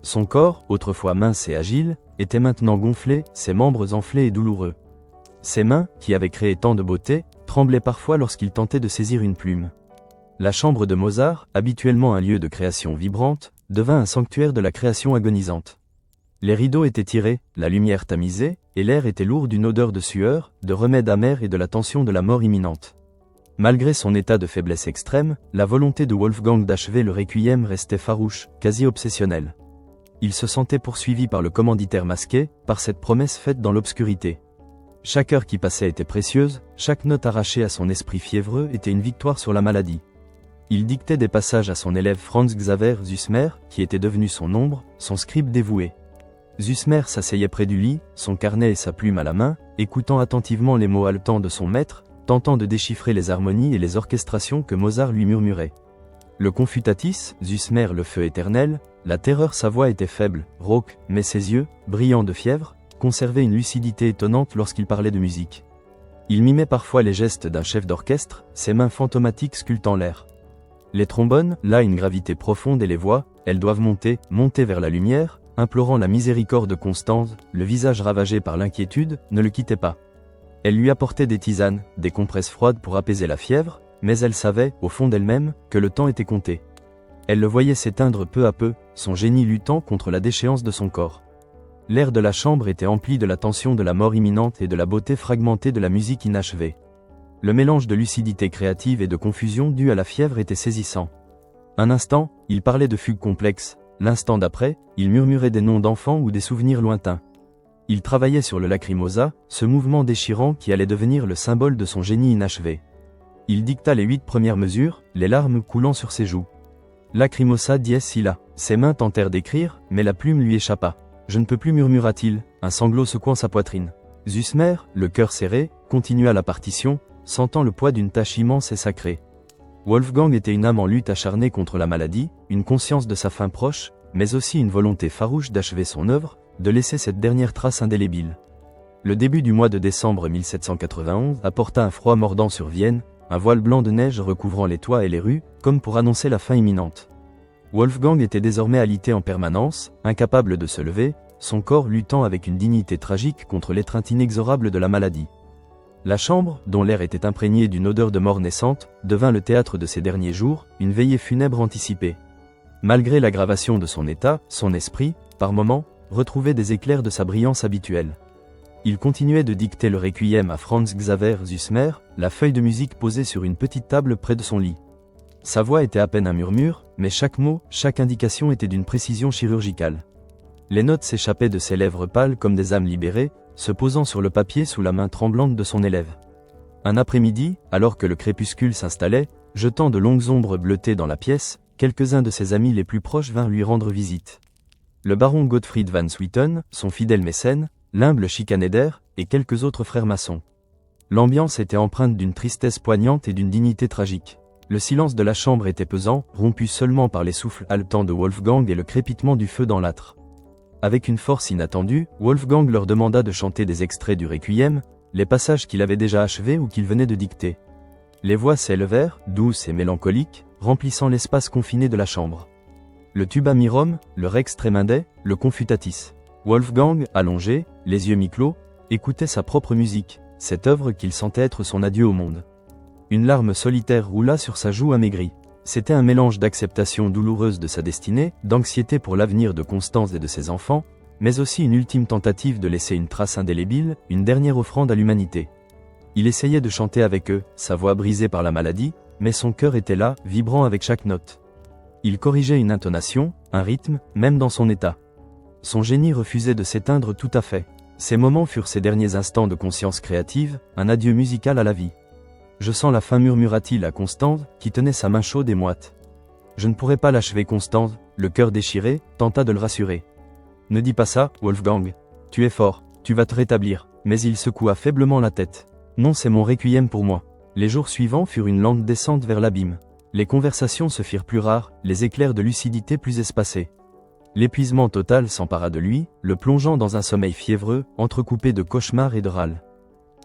Son corps, autrefois mince et agile, était maintenant gonflé, ses membres enflés et douloureux. Ses mains, qui avaient créé tant de beauté, tremblaient parfois lorsqu'il tentait de saisir une plume. La chambre de Mozart, habituellement un lieu de création vibrante, devint un sanctuaire de la création agonisante. Les rideaux étaient tirés, la lumière tamisée, et l'air était lourd d'une odeur de sueur, de remède amer et de la tension de la mort imminente. Malgré son état de faiblesse extrême, la volonté de Wolfgang d'achever le requiem restait farouche, quasi obsessionnelle. Il se sentait poursuivi par le commanditaire masqué, par cette promesse faite dans l'obscurité. Chaque heure qui passait était précieuse, chaque note arrachée à son esprit fiévreux était une victoire sur la maladie. Il dictait des passages à son élève Franz Xaver Süssmer, qui était devenu son ombre, son scribe dévoué. Süssmer s'asseyait près du lit, son carnet et sa plume à la main, écoutant attentivement les mots haletants de son maître, tentant de déchiffrer les harmonies et les orchestrations que Mozart lui murmurait. Le confutatis, Süssmer le feu éternel, la terreur sa voix était faible, rauque, mais ses yeux, brillants de fièvre, conservaient une lucidité étonnante lorsqu'il parlait de musique. Il mimait parfois les gestes d'un chef d'orchestre, ses mains fantomatiques sculptant l'air. Les trombones, là une gravité profonde et les voix, elles doivent monter, monter vers la lumière, implorant la miséricorde de Constance, le visage ravagé par l'inquiétude, ne le quittait pas. Elle lui apportait des tisanes, des compresses froides pour apaiser la fièvre, mais elle savait, au fond d'elle-même, que le temps était compté. Elle le voyait s'éteindre peu à peu, son génie luttant contre la déchéance de son corps. L'air de la chambre était empli de la tension de la mort imminente et de la beauté fragmentée de la musique inachevée. Le mélange de lucidité créative et de confusion due à la fièvre était saisissant. Un instant, il parlait de fugues complexes, l'instant d'après, il murmurait des noms d'enfants ou des souvenirs lointains. Il travaillait sur le lacrymosa, ce mouvement déchirant qui allait devenir le symbole de son génie inachevé. Il dicta les 8 premières mesures, les larmes coulant sur ses joues. Lacrymosa dies illa. Ses mains tentèrent d'écrire, mais la plume lui échappa. Je ne peux plus, murmura-t-il, un sanglot secouant sa poitrine. Züsmer, le cœur serré, continua la partition, sentant le poids d'une tâche immense et sacrée. Wolfgang était une âme en lutte acharnée contre la maladie, une conscience de sa fin proche, mais aussi une volonté farouche d'achever son œuvre, de laisser cette dernière trace indélébile. Le début du mois de décembre 1791 apporta un froid mordant sur Vienne, un voile blanc de neige recouvrant les toits et les rues, comme pour annoncer la fin imminente. Wolfgang était désormais alité en permanence, incapable de se lever, son corps luttant avec une dignité tragique contre l'étreinte inexorable de la maladie. La chambre, dont l'air était imprégné d'une odeur de mort naissante, devint le théâtre de ses derniers jours, une veillée funèbre anticipée. Malgré l'aggravation de son état, son esprit, par moments, retrouvait des éclairs de sa brillance habituelle. Il continuait de dicter le requiem à Franz Xaver Züsmer, la feuille de musique posée sur une petite table près de son lit. Sa voix était à peine un murmure, mais chaque mot, chaque indication était d'une précision chirurgicale. Les notes s'échappaient de ses lèvres pâles comme des âmes libérées, se posant sur le papier sous la main tremblante de son élève. Un après-midi, alors que le crépuscule s'installait, jetant de longues ombres bleutées dans la pièce, quelques-uns de ses amis les plus proches vinrent lui rendre visite. Le baron Gottfried van Swieten, son fidèle mécène, l'humble Schikaneder, et quelques autres frères maçons. L'ambiance était empreinte d'une tristesse poignante et d'une dignité tragique. Le silence de la chambre était pesant, rompu seulement par les souffles haletants de Wolfgang et le crépitement du feu dans l'âtre. Avec une force inattendue, Wolfgang leur demanda de chanter des extraits du Requiem, les passages qu'il avait déjà achevés ou qu'il venait de dicter. Les voix s'élevèrent, douces et mélancoliques, remplissant l'espace confiné de la chambre. Le tuba mirum, le rex tremendæ, le confutatis. Wolfgang, allongé, les yeux mi-clos, écoutait sa propre musique, cette œuvre qu'il sentait être son adieu au monde. Une larme solitaire roula sur sa joue amaigrie. C'était un mélange d'acceptation douloureuse de sa destinée, d'anxiété pour l'avenir de Constance et de ses enfants, mais aussi une ultime tentative de laisser une trace indélébile, une dernière offrande à l'humanité. Il essayait de chanter avec eux, sa voix brisée par la maladie, mais son cœur était là, vibrant avec chaque note. Il corrigeait une intonation, un rythme, même dans son état. Son génie refusait de s'éteindre tout à fait. Ces moments furent ses derniers instants de conscience créative, un adieu musical à la vie. Je sens la fin, murmura-t-il à Constance, qui tenait sa main chaude et moite. Je ne pourrai pas l'achever. Constance, le cœur déchiré, tenta de le rassurer. Ne dis pas ça, Wolfgang. Tu es fort, tu vas te rétablir. Mais il secoua faiblement la tête. Non, c'est mon requiem pour moi. Les jours suivants furent une lente descente vers l'abîme. Les conversations se firent plus rares, les éclairs de lucidité plus espacés. L'épuisement total s'empara de lui, le plongeant dans un sommeil fiévreux, entrecoupé de cauchemars et de râles.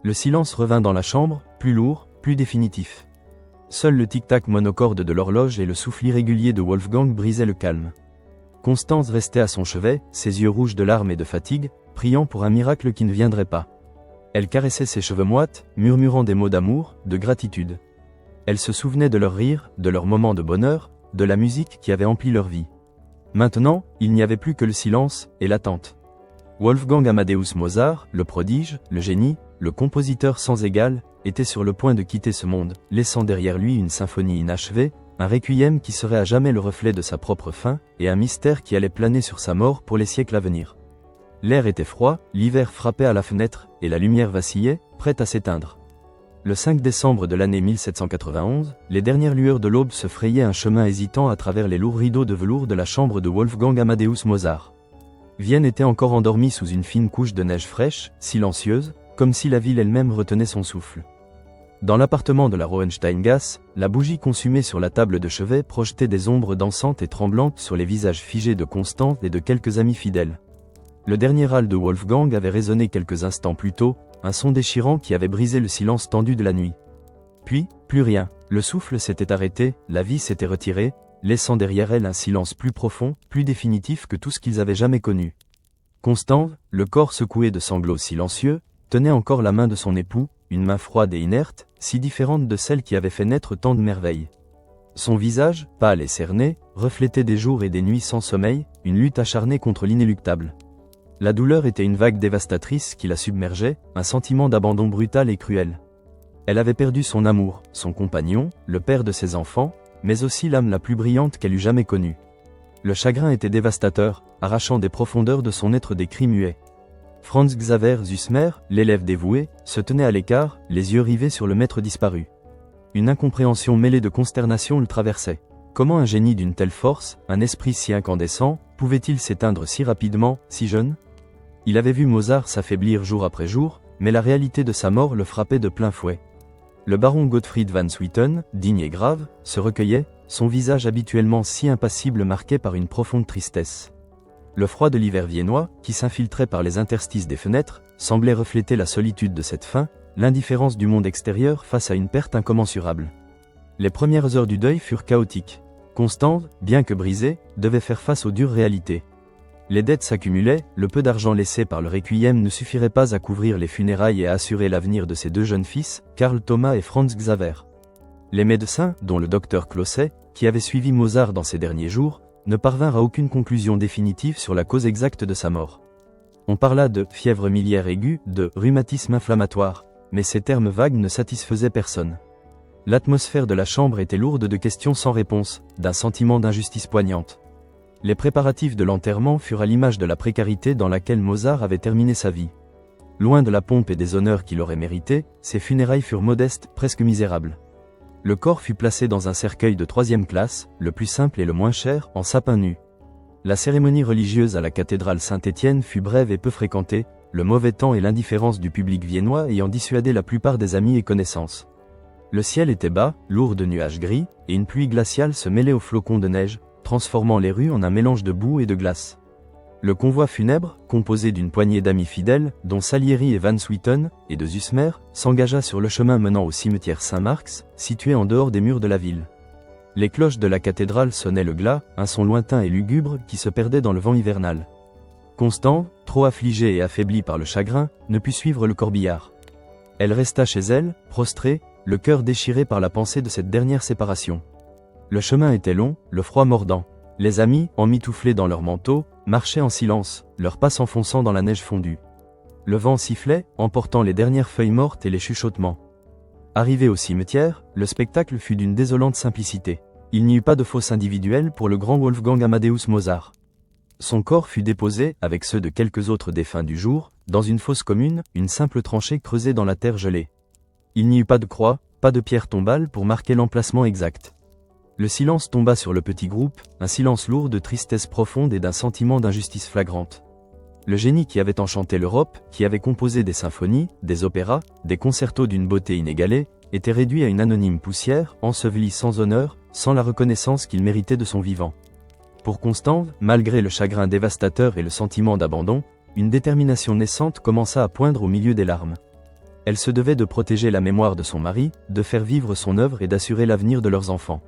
Le silence revint dans la chambre, plus lourd, plus définitif. Seul le tic-tac monocorde de l'horloge et le souffle irrégulier de Wolfgang brisaient le calme. Constance restait à son chevet, ses yeux rouges de larmes et de fatigue, priant pour un miracle qui ne viendrait pas. Elle caressait ses cheveux moites, murmurant des mots d'amour, de gratitude. Elle se souvenait de leurs rires, de leurs moments de bonheur, de la musique qui avait empli leur vie. Maintenant, il n'y avait plus que le silence et l'attente. Wolfgang Amadeus Mozart, le prodige, le génie, le compositeur sans égal, était sur le point de quitter ce monde, laissant derrière lui une symphonie inachevée, un requiem qui serait à jamais le reflet de sa propre fin, et un mystère qui allait planer sur sa mort pour les siècles à venir. L'air était froid, l'hiver frappait à la fenêtre, et la lumière vacillait, prête à s'éteindre. Le 5 décembre de l'année 1791, les dernières lueurs de l'aube se frayaient un chemin hésitant à travers les lourds rideaux de velours de la chambre de Wolfgang Amadeus Mozart. Vienne était encore endormie sous une fine couche de neige fraîche, silencieuse, comme si la ville elle-même retenait son souffle. Dans l'appartement de la Hohensteingasse, la bougie consumée sur la table de chevet projetait des ombres dansantes et tremblantes sur les visages figés de Constance et de quelques amis fidèles. Le dernier râle de Wolfgang avait résonné quelques instants plus tôt, un son déchirant qui avait brisé le silence tendu de la nuit. Puis, plus rien, le souffle s'était arrêté, la vie s'était retirée, laissant derrière elle un silence plus profond, plus définitif que tout ce qu'ils avaient jamais connu. Constance, le corps secoué de sanglots silencieux, tenait encore la main de son époux, une main froide et inerte, si différente de celle qui avait fait naître tant de merveilles. Son visage, pâle et cerné, reflétait des jours et des nuits sans sommeil, une lutte acharnée contre l'inéluctable. La douleur était une vague dévastatrice qui la submergeait, un sentiment d'abandon brutal et cruel. Elle avait perdu son amour, son compagnon, le père de ses enfants, mais aussi l'âme la plus brillante qu'elle eût jamais connue. Le chagrin était dévastateur, arrachant des profondeurs de son être des cris muets. Franz Xaver Süssmer, l'élève dévoué, se tenait à l'écart, les yeux rivés sur le maître disparu. Une incompréhension mêlée de consternation le traversait. Comment un génie d'une telle force, un esprit si incandescent, pouvait-il s'éteindre si rapidement, si jeune? Il avait vu Mozart s'affaiblir jour après jour, mais la réalité de sa mort le frappait de plein fouet. Le baron Gottfried van Swieten, digne et grave, se recueillait, son visage habituellement si impassible marqué par une profonde tristesse. Le froid de l'hiver viennois, qui s'infiltrait par les interstices des fenêtres, semblait refléter la solitude de cette fin, l'indifférence du monde extérieur face à une perte incommensurable. Les premières heures du deuil furent chaotiques. Constance, bien que brisée, devait faire face aux dures réalités. Les dettes s'accumulaient, le peu d'argent laissé par le requiem ne suffirait pas à couvrir les funérailles et à assurer l'avenir de ses deux jeunes fils, Karl Thomas et Franz Xaver. Les médecins, dont le docteur Closset, qui avait suivi Mozart dans ses derniers jours, ne parvinrent à aucune conclusion définitive sur la cause exacte de sa mort. On parla de fièvre miliaire aiguë, de rhumatisme inflammatoire, mais ces termes vagues ne satisfaisaient personne. L'atmosphère de la chambre était lourde de questions sans réponse, d'un sentiment d'injustice poignante. Les préparatifs de l'enterrement furent à l'image de la précarité dans laquelle Mozart avait terminé sa vie. Loin de la pompe et des honneurs qu'il aurait mérités, ses funérailles furent modestes, presque misérables. Le corps fut placé dans un cercueil de 3e classe, le plus simple et le moins cher, en sapin nu. La cérémonie religieuse à la cathédrale Saint-Étienne fut brève et peu fréquentée, le mauvais temps et l'indifférence du public viennois ayant dissuadé la plupart des amis et connaissances. Le ciel était bas, lourd de nuages gris, et une pluie glaciale se mêlait aux flocons de neige, transformant les rues en un mélange de boue et de glace. Le convoi funèbre, composé d'une poignée d'amis fidèles, dont Salieri et Van Swieten, et de Süssmer, s'engagea sur le chemin menant au cimetière Saint-Marx, situé en dehors des murs de la ville. Les cloches de la cathédrale sonnaient le glas, un son lointain et lugubre qui se perdait dans le vent hivernal. Constance, trop affligée et affaiblie par le chagrin, ne put suivre le corbillard. Elle resta chez elle, prostrée, le cœur déchiré par la pensée de cette dernière séparation. Le chemin était long, le froid mordant. Les amis, emmitouflés dans leurs manteaux, marchaient en silence, leurs pas s'enfonçant dans la neige fondue. Le vent sifflait, emportant les dernières feuilles mortes et les chuchotements. Arrivé au cimetière, le spectacle fut d'une désolante simplicité. Il n'y eut pas de fosse individuelle pour le grand Wolfgang Amadeus Mozart. Son corps fut déposé, avec ceux de quelques autres défunts du jour, dans une fosse commune, une simple tranchée creusée dans la terre gelée. Il n'y eut pas de croix, pas de pierre tombale pour marquer l'emplacement exact. Le silence tomba sur le petit groupe, un silence lourd de tristesse profonde et d'un sentiment d'injustice flagrante. Le génie qui avait enchanté l'Europe, qui avait composé des symphonies, des opéras, des concertos d'une beauté inégalée, était réduit à une anonyme poussière, enseveli sans honneur, sans la reconnaissance qu'il méritait de son vivant. Pour Constance, malgré le chagrin dévastateur et le sentiment d'abandon, une détermination naissante commença à poindre au milieu des larmes. Elle se devait de protéger la mémoire de son mari, de faire vivre son œuvre et d'assurer l'avenir de leurs enfants.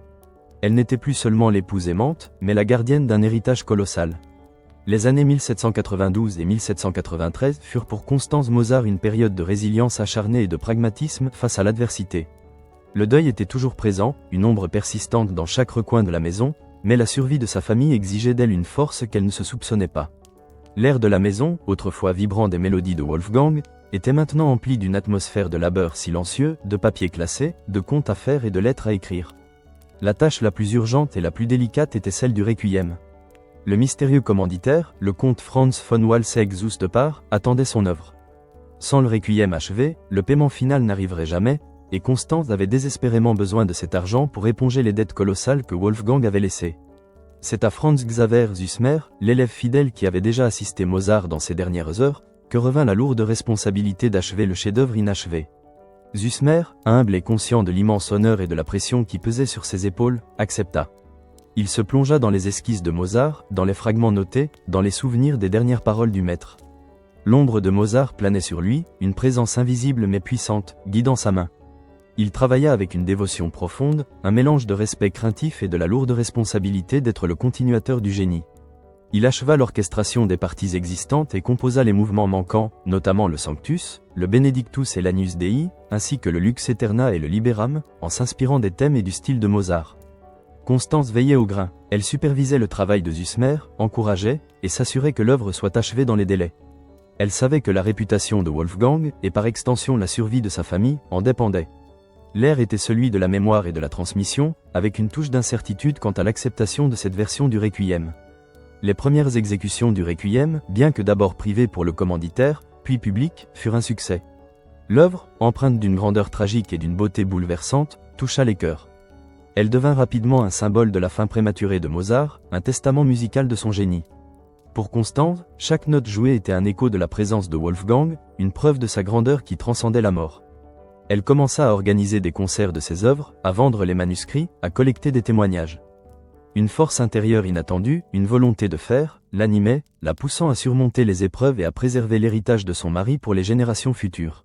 Elle n'était plus seulement l'épouse aimante, mais la gardienne d'un héritage colossal. Les années 1792 et 1793 furent pour Constance Mozart une période de résilience acharnée et de pragmatisme face à l'adversité. Le deuil était toujours présent, une ombre persistante dans chaque recoin de la maison, mais la survie de sa famille exigeait d'elle une force qu'elle ne se soupçonnait pas. L'air de la maison, autrefois vibrant des mélodies de Wolfgang, était maintenant empli d'une atmosphère de labeur silencieux, de papiers classés, de comptes à faire et de lettres à écrire. La tâche la plus urgente et la plus délicate était celle du requiem. Le mystérieux commanditaire, le comte Franz von Walsegg-Zustepar, attendait son œuvre. Sans le requiem achevé, le paiement final n'arriverait jamais, et Constance avait désespérément besoin de cet argent pour éponger les dettes colossales que Wolfgang avait laissées. C'est à Franz Xaver Süssmer, l'élève fidèle qui avait déjà assisté Mozart dans ses dernières heures, que revint la lourde responsabilité d'achever le chef-d'œuvre inachevé. Süssmer, humble et conscient de l'immense honneur et de la pression qui pesait sur ses épaules, accepta. Il se plongea dans les esquisses de Mozart, dans les fragments notés, dans les souvenirs des dernières paroles du maître. L'ombre de Mozart planait sur lui, une présence invisible mais puissante, guidant sa main. Il travailla avec une dévotion profonde, un mélange de respect craintif et de la lourde responsabilité d'être le continuateur du génie. Il acheva l'orchestration des parties existantes et composa les mouvements manquants, notamment le Sanctus, le Benedictus et l'Agnus Dei, ainsi que le Lux Aeterna et le Liberam, en s'inspirant des thèmes et du style de Mozart. Constance veillait au grain, elle supervisait le travail de Süssmer, encourageait, et s'assurait que l'œuvre soit achevée dans les délais. Elle savait que la réputation de Wolfgang, et par extension la survie de sa famille, en dépendait. L'air était celui de la mémoire et de la transmission, avec une touche d'incertitude quant à l'acceptation de cette version du Requiem. Les premières exécutions du Requiem, bien que d'abord privées pour le commanditaire, puis publiques, furent un succès. L'œuvre, empreinte d'une grandeur tragique et d'une beauté bouleversante, toucha les cœurs. Elle devint rapidement un symbole de la fin prématurée de Mozart, un testament musical de son génie. Pour Constanze, chaque note jouée était un écho de la présence de Wolfgang, une preuve de sa grandeur qui transcendait la mort. Elle commença à organiser des concerts de ses œuvres, à vendre les manuscrits, à collecter des témoignages. Une force intérieure inattendue, une volonté de faire, l'animait, la poussant à surmonter les épreuves et à préserver l'héritage de son mari pour les générations futures.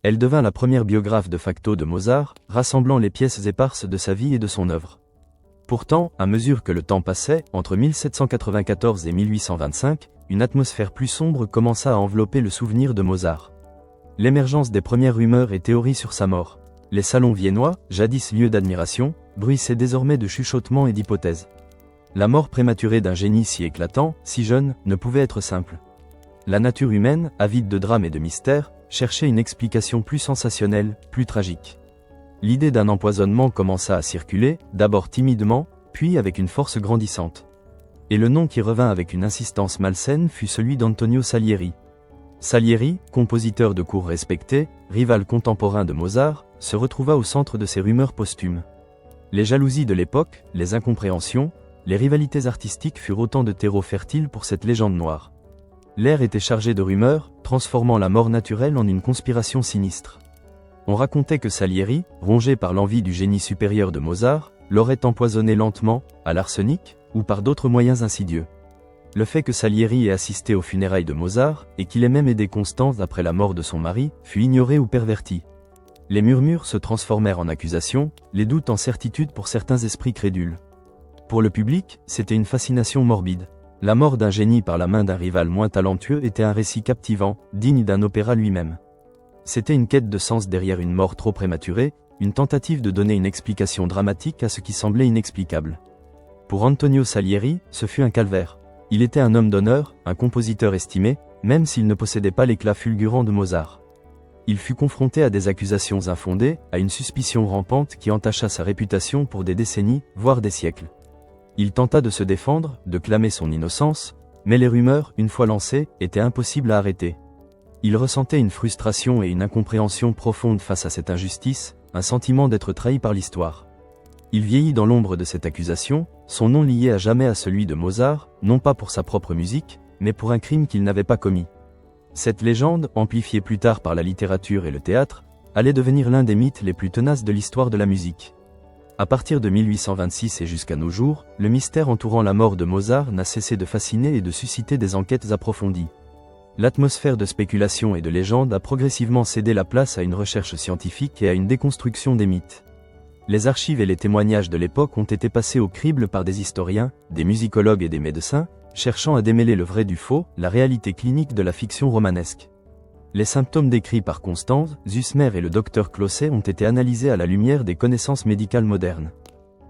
Elle devint la première biographe de facto de Mozart, rassemblant les pièces éparses de sa vie et de son œuvre. Pourtant, à mesure que le temps passait, entre 1794 et 1825, une atmosphère plus sombre commença à envelopper le souvenir de Mozart. L'émergence des premières rumeurs et théories sur sa mort. Les salons viennois, jadis lieux d'admiration, bruissaient désormais de chuchotements et d'hypothèses. La mort prématurée d'un génie si éclatant, si jeune, ne pouvait être simple. La nature humaine, avide de drame et de mystère, cherchait une explication plus sensationnelle, plus tragique. L'idée d'un empoisonnement commença à circuler, d'abord timidement, puis avec une force grandissante. Et le nom qui revint avec une insistance malsaine fut celui d'Antonio Salieri. Salieri, compositeur de cour respecté, rival contemporain de Mozart, se retrouva au centre de ces rumeurs posthumes. Les jalousies de l'époque, les incompréhensions, les rivalités artistiques furent autant de terreaux fertiles pour cette légende noire. L'air était chargé de rumeurs, transformant la mort naturelle en une conspiration sinistre. On racontait que Salieri, rongé par l'envie du génie supérieur de Mozart, l'aurait empoisonné lentement, à l'arsenic, ou par d'autres moyens insidieux. Le fait que Salieri ait assisté aux funérailles de Mozart, et qu'il ait même aidé Constanze après la mort de son mari, fut ignoré ou perverti. Les murmures se transformèrent en accusations, les doutes en certitudes pour certains esprits crédules. Pour le public, c'était une fascination morbide. La mort d'un génie par la main d'un rival moins talentueux était un récit captivant, digne d'un opéra lui-même. C'était une quête de sens derrière une mort trop prématurée, une tentative de donner une explication dramatique à ce qui semblait inexplicable. Pour Antonio Salieri, ce fut un calvaire. Il était un homme d'honneur, un compositeur estimé, même s'il ne possédait pas l'éclat fulgurant de Mozart. Il fut confronté à des accusations infondées, à une suspicion rampante qui entacha sa réputation pour des décennies, voire des siècles. Il tenta de se défendre, de clamer son innocence, mais les rumeurs, une fois lancées, étaient impossibles à arrêter. Il ressentait une frustration et une incompréhension profonde face à cette injustice, un sentiment d'être trahi par l'histoire. Il vieillit dans l'ombre de cette accusation, son nom lié à jamais à celui de Mozart, non pas pour sa propre musique, mais pour un crime qu'il n'avait pas commis. Cette légende, amplifiée plus tard par la littérature et le théâtre, allait devenir l'un des mythes les plus tenaces de l'histoire de la musique. À partir de 1826 et jusqu'à nos jours, le mystère entourant la mort de Mozart n'a cessé de fasciner et de susciter des enquêtes approfondies. L'atmosphère de spéculation et de légende a progressivement cédé la place à une recherche scientifique et à une déconstruction des mythes. Les archives et les témoignages de l'époque ont été passés au crible par des historiens, des musicologues et des médecins, cherchant à démêler le vrai du faux, la réalité clinique de la fiction romanesque. Les symptômes décrits par Constanze, Zusmer et le docteur Closset ont été analysés à la lumière des connaissances médicales modernes.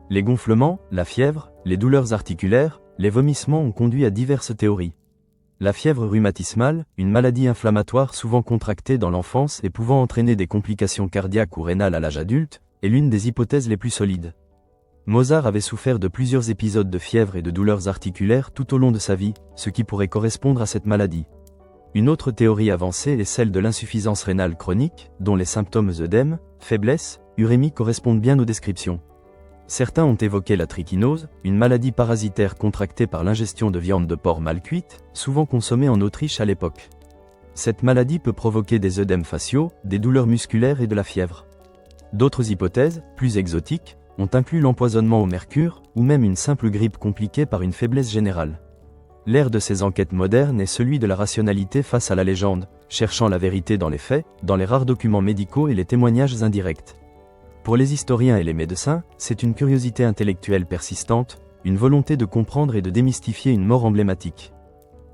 Les gonflements, la fièvre, les douleurs articulaires, les vomissements ont conduit à diverses théories. La fièvre rhumatismale, une maladie inflammatoire souvent contractée dans l'enfance et pouvant entraîner des complications cardiaques ou rénales à l'âge adulte, est l'une des hypothèses les plus solides. Mozart avait souffert de plusieurs épisodes de fièvre et de douleurs articulaires tout au long de sa vie, ce qui pourrait correspondre à cette maladie. Une autre théorie avancée est celle de l'insuffisance rénale chronique, dont les symptômes œdème, faiblesse, urémie correspondent bien aux descriptions. Certains ont évoqué la trichinose, une maladie parasitaire contractée par l'ingestion de viande de porc mal cuite, souvent consommée en Autriche à l'époque. Cette maladie peut provoquer des œdèmes faciaux, des douleurs musculaires et de la fièvre. D'autres hypothèses, plus exotiques, ont inclus l'empoisonnement au mercure, ou même une simple grippe compliquée par une faiblesse générale. L'ère de ces enquêtes modernes est celui de la rationalité face à la légende, cherchant la vérité dans les faits, dans les rares documents médicaux et les témoignages indirects. Pour les historiens et les médecins, c'est une curiosité intellectuelle persistante, une volonté de comprendre et de démystifier une mort emblématique.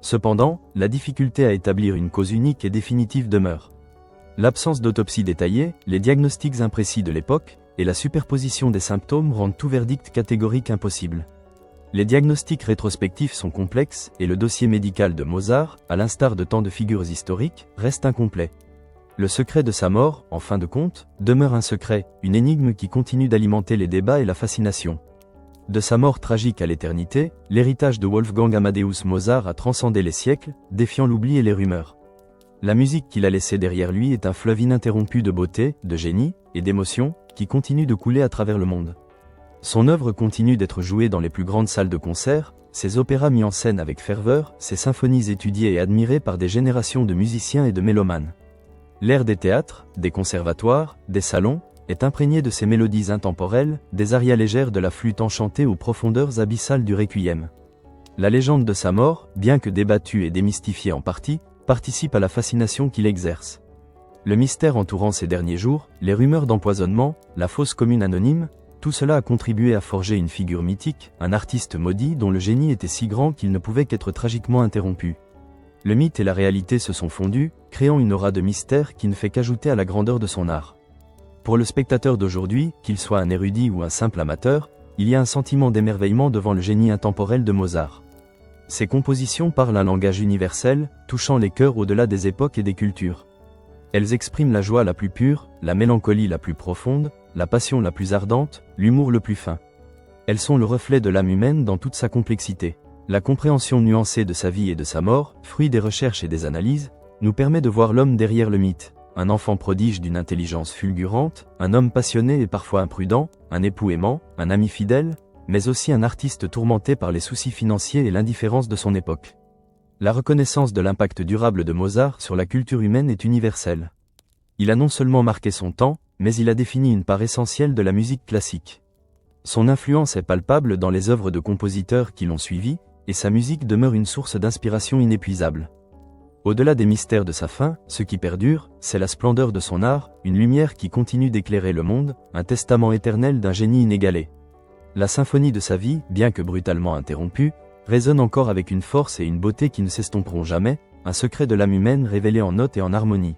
Cependant, la difficulté à établir une cause unique et définitive demeure. L'absence d'autopsie détaillée, les diagnostics imprécis de l'époque, et la superposition des symptômes rendent tout verdict catégorique impossible. Les diagnostics rétrospectifs sont complexes et le dossier médical de Mozart, à l'instar de tant de figures historiques, reste incomplet. Le secret de sa mort, en fin de compte, demeure un secret, une énigme qui continue d'alimenter les débats et la fascination. De sa mort tragique à l'éternité, l'héritage de Wolfgang Amadeus Mozart a transcendé les siècles, défiant l'oubli et les rumeurs. La musique qu'il a laissée derrière lui est un fleuve ininterrompu de beauté, de génie et d'émotion, qui continue de couler à travers le monde. Son œuvre continue d'être jouée dans les plus grandes salles de concert, ses opéras mis en scène avec ferveur, ses symphonies étudiées et admirées par des générations de musiciens et de mélomanes. L'air des théâtres, des conservatoires, des salons, est imprégné de ces mélodies intemporelles, des arias légères de la flûte enchantée aux profondeurs abyssales du requiem. La légende de sa mort, bien que débattue et démystifiée en partie, participe à la fascination qu'il exerce. Le mystère entourant ces derniers jours, les rumeurs d'empoisonnement, la fausse commune anonyme, tout cela a contribué à forger une figure mythique, un artiste maudit dont le génie était si grand qu'il ne pouvait qu'être tragiquement interrompu. Le mythe et la réalité se sont fondus, créant une aura de mystère qui ne fait qu'ajouter à la grandeur de son art. Pour le spectateur d'aujourd'hui, qu'il soit un érudit ou un simple amateur, il y a un sentiment d'émerveillement devant le génie intemporel de Mozart. Ses compositions parlent un langage universel, touchant les cœurs au-delà des époques et des cultures. Elles expriment la joie la plus pure, la mélancolie la plus profonde, la passion la plus ardente, l'humour le plus fin. Elles sont le reflet de l'âme humaine dans toute sa complexité. La compréhension nuancée de sa vie et de sa mort, fruit des recherches et des analyses, nous permet de voir l'homme derrière le mythe. Un enfant prodige d'une intelligence fulgurante, un homme passionné et parfois imprudent, un époux aimant, un ami fidèle, mais aussi un artiste tourmenté par les soucis financiers et l'indifférence de son époque. La reconnaissance de l'impact durable de Mozart sur la culture humaine est universelle. Il a non seulement marqué son temps, mais il a défini une part essentielle de la musique classique. Son influence est palpable dans les œuvres de compositeurs qui l'ont suivi, et sa musique demeure une source d'inspiration inépuisable. Au-delà des mystères de sa fin, ce qui perdure, c'est la splendeur de son art, une lumière qui continue d'éclairer le monde, un testament éternel d'un génie inégalé. La symphonie de sa vie, bien que brutalement interrompue, résonne encore avec une force et une beauté qui ne s'estomperont jamais, un secret de l'âme humaine révélé en notes et en harmonie.